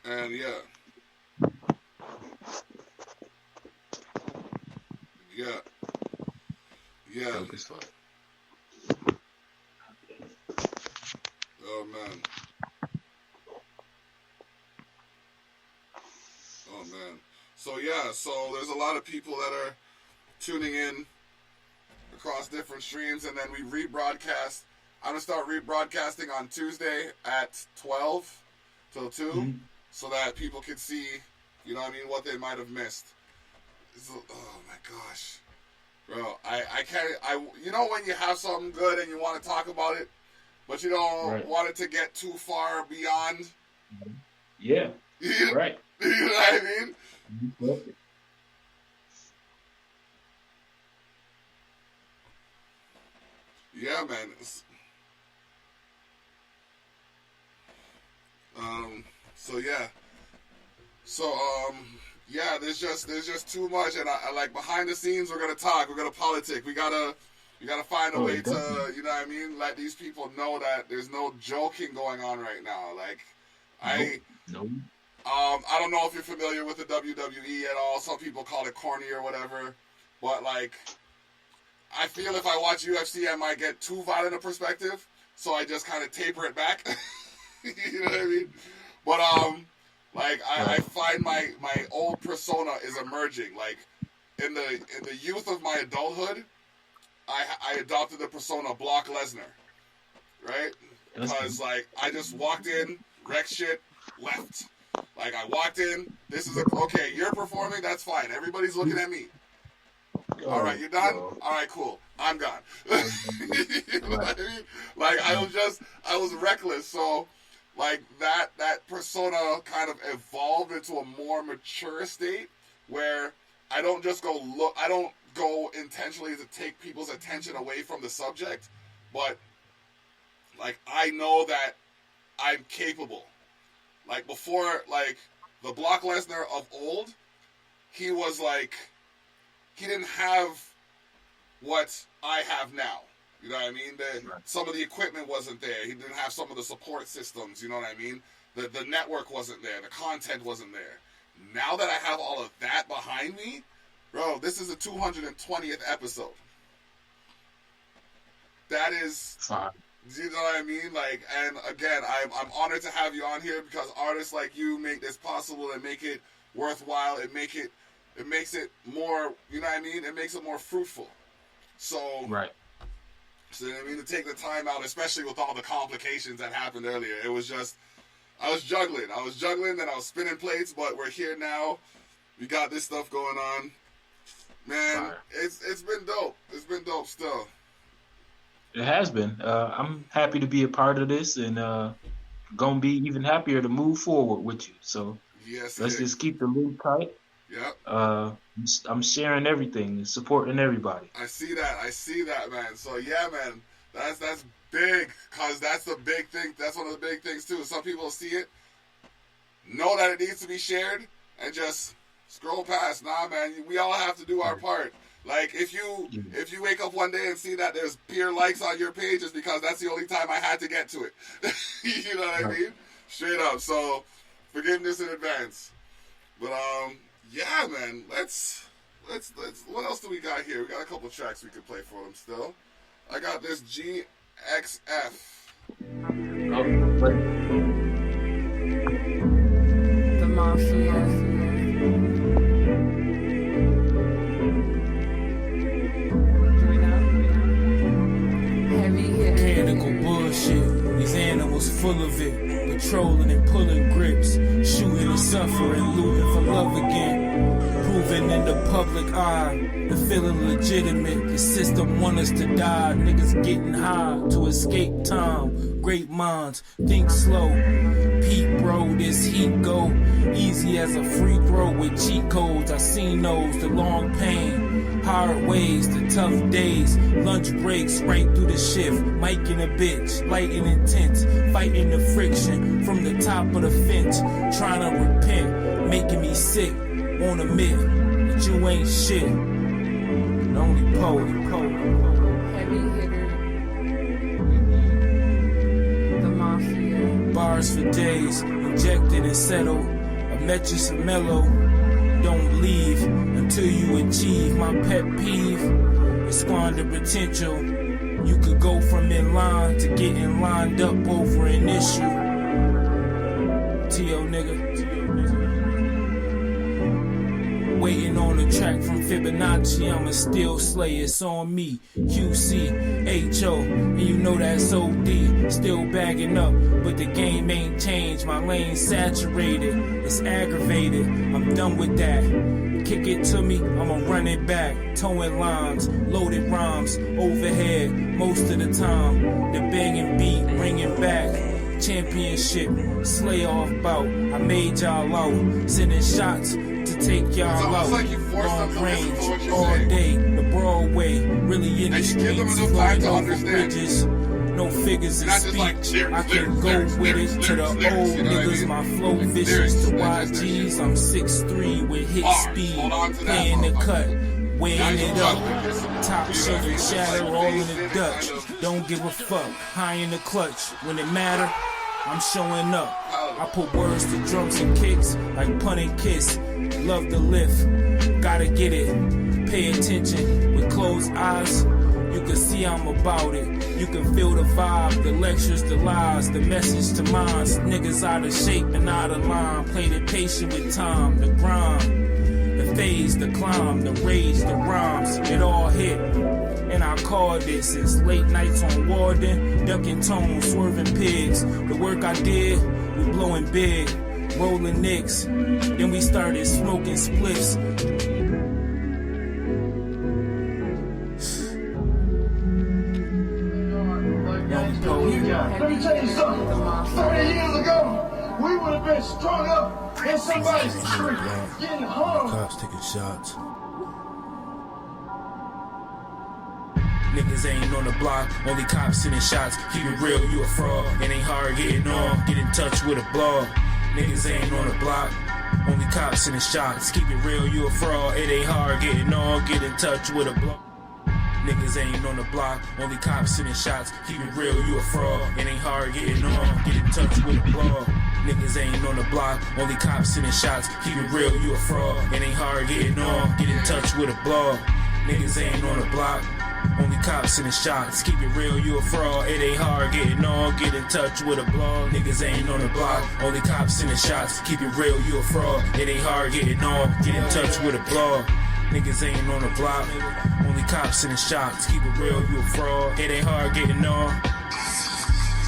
And yeah. Oh man. So yeah, so there's a lot of people that are tuning in across different streams, and then we rebroadcast. I'm gonna start rebroadcasting on Tuesday at 12 till 2, so that people can see, you know what I mean, what they might have missed. Oh my gosh, bro, I can't. You know when you have something good and you want to talk about it, but you don't want it to get too far beyond. Yeah. Right. You know what I mean? Yeah, man. So yeah. Yeah, there's just too much, and I like behind the scenes. We're gonna talk. We're gonna politic. We gotta find a way to, you know what I mean, let these people know that there's no joking going on right now. Like, I don't know if you're familiar with the WWE at all. Some people call it corny or whatever, but like, I feel if I watch UFC, I might get too violent a perspective, so I just kind of taper it back. You know what I mean? But like I find my old persona is emerging. Like in the youth of my adulthood, I adopted the persona Brock Lesnar, right? Because like I just walked in, wrecked shit, left. Like I walked in, this is okay. You're performing, that's fine. Everybody's looking at me. All right, you're done. All right, cool. I'm gone. You know what I mean? Like I was reckless. So like that persona kind of evolved into a more mature state where I don't just go look. I don't go intentionally to take people's attention away from the subject, but like I know that I'm capable. Like before, like the Brock Lesnar of old, he was like, he didn't have what I have now. You know what I mean? Some of the equipment wasn't there. He didn't have some of the support systems. You know what I mean? The network wasn't there. The content wasn't there. Now that I have all of that behind me, bro, this is the 220th episode. That is, you know what I mean? Like, and again, I'm honored to have you on here because artists like you make this possible and make it worthwhile. It makes it more, you know what I mean? It makes it more fruitful. So, right. So, you know what I mean? To take the time out, especially with all the complications that happened earlier, it was just, I was juggling, and I was spinning plates, but we're here now. We got this stuff going on. Man, it's been dope. It's been dope still. It has been. I'm happy to be a part of this, and gonna be even happier to move forward with you. So let's just keep the loop tight. Yep. I'm sharing everything and supporting everybody. I see that, man. So yeah, man, that's big, cause that's the big thing. That's one of the big things too. Some people see it, know that it needs to be shared, and just scroll past. Nah, man, we all have to do our part. Like if you wake up one day and see that there's peer likes on your page, it's because that's the only time I had to get to it. You know what I mean? Straight up. So forgiveness in advance. But yeah, man. Let's. What else do we got here? We got a couple tracks we could play for them still. I got this GXF. The Mafia. Mechanical bullshit, these animals full of it. Patrolling and pulling grips, shooting and suffering, looting for love again. Proving in the public eye, the feeling legitimate. The system want us to die, niggas getting high to escape time. Great minds, think slow. Peep bro, this heat go easy as a free throw with cheat codes. I seen those, the long pain, hard ways, the tough days, lunch breaks right through the shift. Mike and a bitch, light and intense, fighting the friction from the top of the fence. Trying to repent, making me sick. Won't admit that you ain't shit. The only poet. Heavy hitter. The Mafia. Bars for days, injected and settled. I met you some mellow. Don't leave until you achieve. My pet peeve is squander potential. You could go from in line to getting lined up over an issue. T.O. nigga. Waiting on a track from Fibonacci, I'ma still slay, it's on me. QC, H.O., and you know that's OD. Still bagging up, but the game ain't changed. My lane saturated, it's aggravated. I'm done with that. Kick it to me, I'ma run it back. Towing lines, loaded rhymes, overhead most of the time. The banging beat, bringing back. Championship, slay off bout. I made y'all out, sending shots to take y'all out. Long range, all day, the Broadway, really in the streets, flying over bridges. No figures in speech, I can go with it to the old niggas. My flow vicious to YGs. I'm 6'3" with hit speed, paying the cut, weighing it up. Top shelf shatter, all in the Dutch. Don't give a fuck, high in the clutch. When it matter, I'm showing up. I put words to drums and kicks, like punt and kiss. Love the lift, gotta get it. Pay attention with closed eyes. You can see I'm about it. You can feel the vibe, the lectures, the lies, the message to minds. Niggas out of shape and out of line. Played it patient with time, the grind, the phase, the climb, the rage, the rhymes. It all hit. and I called it. Since late nights on Warden, ducking tones, swerving pigs. The work I did, we blowing big, rolling nicks. Then we started smoking spliffs. Let me tell you something. 30 years ago, we would have been strung up in somebody's tree, getting hung. Cops taking shots. Niggas ain't on the block, only cops sending shots. Keep it real, you a fraud. It ain't hard getting on. Get in touch with a blog. Niggas ain't on the block, only cops sending shots. Keep it real, you a fraud. It ain't hard getting on. Get in touch with a blog. Niggas ain't on the block, only cops sending shots. Keep it real, you a fraud. It ain't hard getting on. Get in touch with a blog. Niggas ain't on the block, only cops sending shots. Keep it real, you a fraud. It ain't hard getting on. Get in touch with a blog. Niggas ain't on the block, only cops sending shots. Keep it real, you a fraud. It ain't hard getting on. Get in touch with a blog. Niggas ain't on the block, only cops sending shots. Keep it real, you a fraud. It ain't hard getting on. Get in touch with a blog. Niggas ain't on the block, only cops sending shots. Keep it real, you a fraud. It ain't hard getting on.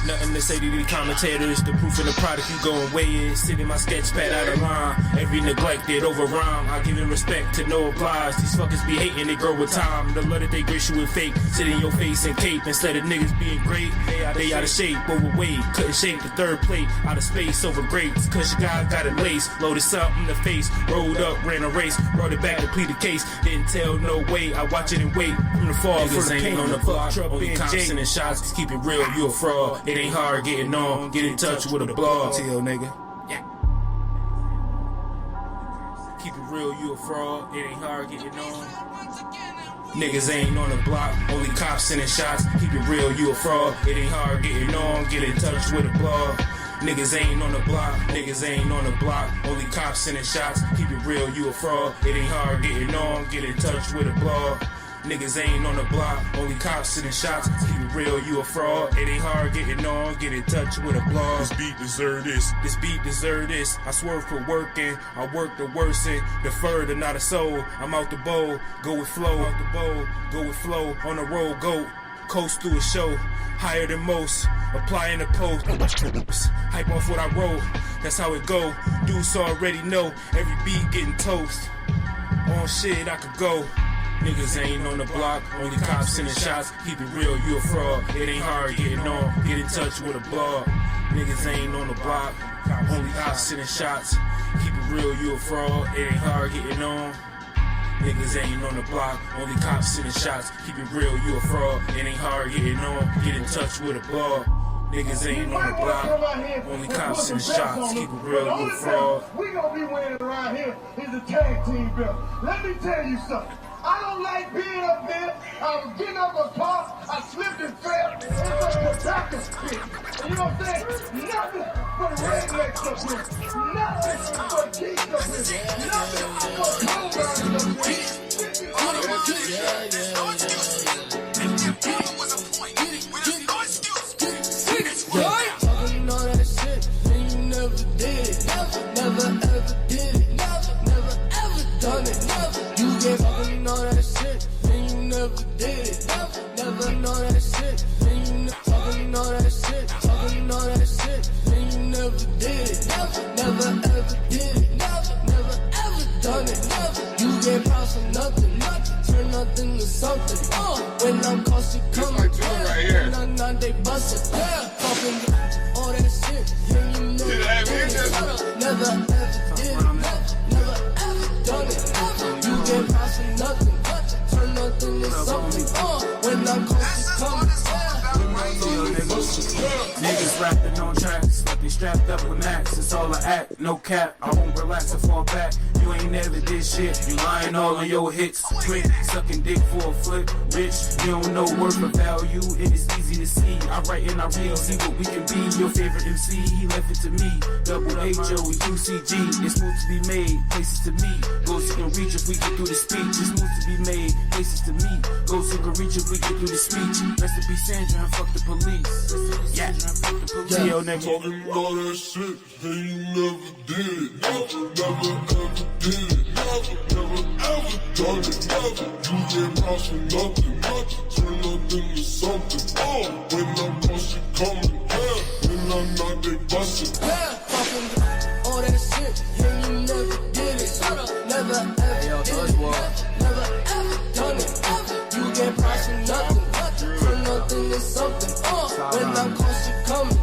Nothing to say to these commentators. The proof in the product, you going weigh it. Sitting my sketch pad out of line. Every neglected over rhyme. I give it respect to no applause. These fuckers be hating, they grow with time. The love that they grace you with fake. Sit in your face and cape. Instead of niggas being great, they out of shape, overweight. Couldn't shape the third plate. Out of space over grapes. Cause your guy got it laced. Loaded something in the face. Rolled up, ran a race. Brought it back to plead the case. Didn't tell no way. I watch it and wait. From the fall for the pain on the block. Only cops sending shots. Keep it real, you a fraud. It ain't hard getting on. Get in touch with a blog. Tell nigga. Yeah. Keep it real, you a fraud. It ain't hard getting on. Niggas ain't on the block, only cops sending shots. Keep it real, you a fraud. It ain't hard getting on. Get in touch with a blog. Niggas ain't on the block, niggas ain't on the block. Only cops sending shots. Keep it real, you a fraud. It ain't hard getting on. Get in touch with a blog. Niggas ain't on the block, only cops sending shots. Keep it real, you a fraud. It ain't hard getting on. Get in touch with a blog. This beat deserve this. This beat deserve this. I swerve for working. I work the worsen. Deferred and not a soul. I'm out the bowl. Go with flow. Out the bowl. Go with flow. On the road, go. Coast through a show. Higher than most. Applying the post. Hype off what I wrote. That's how it go. Dudes already know. Every beat getting toast. On shit I could go. Niggas ain't on the block, only cops sending shots. Keep it real, you a fraud. It ain't hard getting on. Get in touch with a blog. Niggas ain't on the block, only cops sending shots. Keep it real, you a fraud. It ain't hard getting on. Niggas ain't on the block, only cops sending shots. Keep it real, you a fraud. It ain't hard getting on. Get in touch with a blog. Niggas ain't on the block, only cops sending shots. Keep it real, you a fraud. We gonna be winning around here is a tag team belt. Let me tell you something. I don't like being up here. I was getting up a car, I slipped and fell. It's a tobacco stick. You know what I'm saying? Nothing for the rednecks up here. Nothing for geeks up here. Nothing for co-riders up here. Talking all that shit, and you never did it. Never ever did it. Never ever done it. You get talking all that shit, and you never did it. Never know that shit, and you talking all that shit, talking all that shit, and you never did it. Never ever did it. Never ever done it. You get proud for nothing. Turn nothing to something. When I'm cautious, come when I'm not, they bust it. Talking all that shit, and you never did it. Never ever did it. Never ever done it. You get proud for nothing. Turn nothing to something. When I'm cautious, come Niggas rapping on tracks, like they strapped up with Max. It's all an act, no cap. I won't relax or fall back. You ain't never did shit. You lying all on your hits. Quick, sucking dick for a flip. Rich, you don't know worth or value. It is easy to see. I write and I read, see what we can be. Your favorite MC, he left it to me. Double H-O and UCG. It's moves to be made, places to meet. Goals you can reach if we get through the speech. It's moves to be made, places to meet. Goals you can reach if we get through the speech. Rest in peace, Sandra, and fuck the police. Yeah. See you next week. Talking all that shit, and you never did it. Never ever did it. Never ever done it. You get props for nothing. Turn nothing to something. When I'm close, you coming. When I'm not, they bustin'. Talking all that shit, and you never did it. Never ever did it. Never ever done it. You get props for nothing. Turn nothing to something. When I'm close, you coming.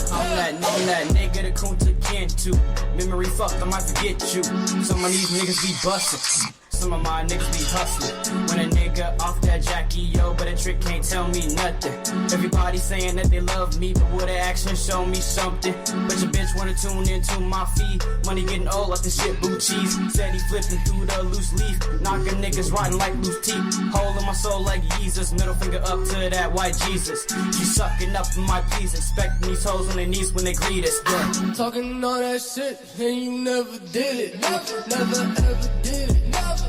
I'm that nigga the Kunta Kintu. Memory fucked, I might forget you. Some of these niggas be bustin'. Some of my niggas be hustling. When a nigga off that Jackie, yo, but a trick can't tell me nothing. Everybody saying that they love me, but will the action show me something? But your bitch wanna tune into my feed. Money getting old like the shit blue cheese. Said he flipping through the loose leaf. Knocking niggas rotten like loose teeth. Hole in my soul like Jesus. Middle finger up to that white Jesus. You sucking up in my please. Expecting these hoes on their knees when they greet us. Yeah. Talking all that shit, and you never did it. Never ever did it. Never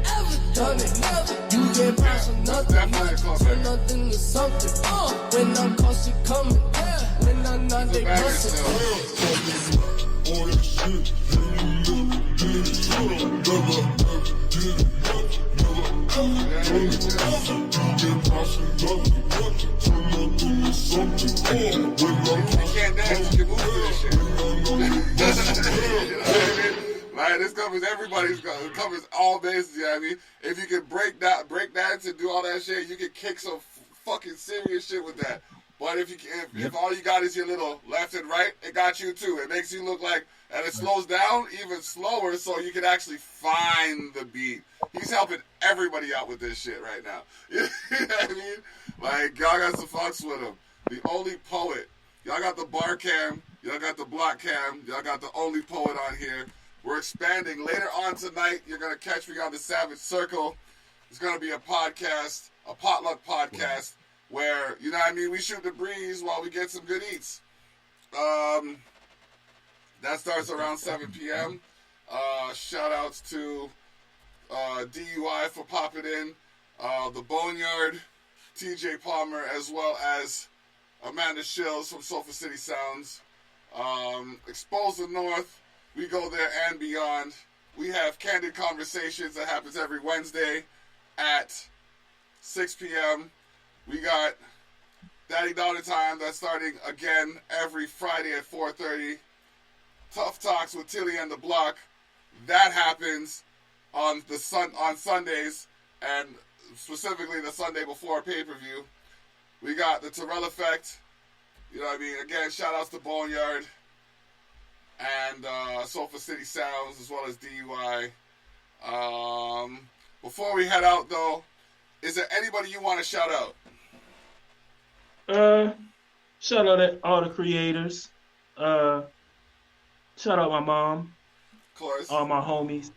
ever done it. You get props for nothing. Turn nothing to something. When I'm close, you coming. When I'm not, they bustin'. All that shit, and you never did it. Never ever did it. Never ever done it. You get props for nothing. Turn nothing to something. When I'm close, you can't you move to this shit. Right, this covers everybody's. It covers all bases. You know what I mean? If you can break dance and do all that shit, you can kick some fucking serious shit with that. But if all you got is your little left and right, it got you too. It makes you look like, and it slows down even slower, so you can actually find the beat. He's helping everybody out with this shit right now. You know what I mean? Like, y'all got some fucks with him. The Only Poet. Y'all got the bar cam. Y'all got the block cam. Y'all got the Only Poet on here. We're expanding. Later on tonight, you're going to catch me on the Savage Circle. It's going to be a podcast, a potluck podcast, where, you know what I mean, we shoot the breeze while we get some good eats. That starts around 7 p.m. Shout-outs to DUI for popping in, the Boneyard, TJ Palmer, as well as Amanda Shills from Sofa City Sounds. Expose the North. We go there and beyond. We have Candid Conversations that happens every Wednesday at 6 p.m. We got Daddy Daughter Time that's starting again every Friday at 4:30. Tough Talks with Tilly and the Block. That happens on Sundays, and specifically the Sunday before pay-per-view. We got the Tyrell Effect. You know what I mean? Again, shout-outs to Boneyard and Sofa City Sounds, as well as DUI. Before we head out, though, is there anybody you want to shout out? Shout out to all the creators. Shout out my mom. Of course. All my homies.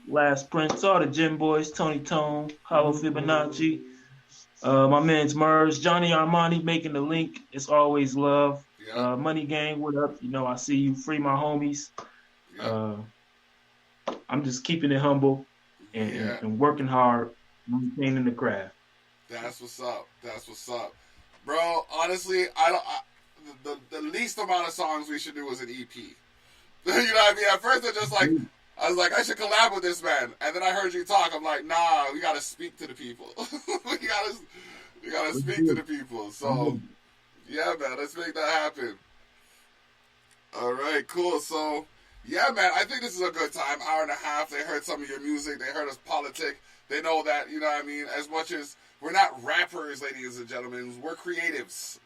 Last Prince, all the Gym Boys, Tony Tone, Hollow Fibonacci. My man's Murs, Johnny Armani making the link. It's always love. Yeah. Money Gang, what up? You know, I see you. Free my homies. Yeah. I'm just keeping it humble and working hard, maintaining the craft. That's what's up. That's what's up, bro. Honestly, the least amount of songs we should do is an EP. You know what I mean? At first, I was like, I should collab with this man, and then I heard you talk. I'm like, nah, we gotta speak to the people. we gotta speak to the people. So, yeah, man, let's make that happen. All right, cool. So, yeah, man, I think this is a good time. Hour and a half. They heard some of your music. They heard us politic. They know that, you know what I mean, as much as we're not rappers, ladies and gentlemen, we're creatives.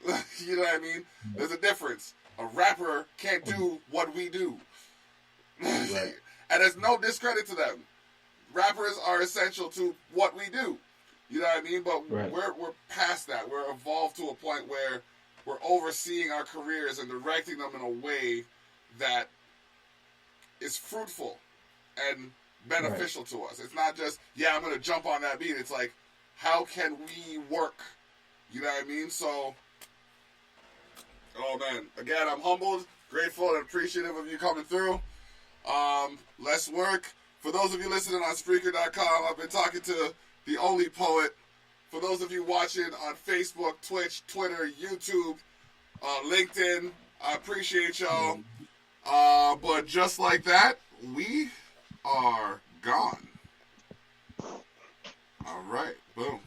You know what I mean? There's a difference. A rapper can't do what we do. Right. And there's no discredit to them. Rappers are essential to what we do. You know what I mean? But we're past that. We're evolved to a point where we're overseeing our careers and directing them in a way that is fruitful and beneficial to us. It's not just, I'm going to jump on that beat. It's like, how can we work? You know what I mean? So, oh man, again, I'm humbled, grateful, and appreciative of you coming through. Let's work. For those of you listening on Spreaker.com, I've been talking to The Only Poet. For those of you watching on Facebook, Twitch, Twitter, YouTube, LinkedIn. I appreciate y'all. But just like that, we are gone. All right. Boom.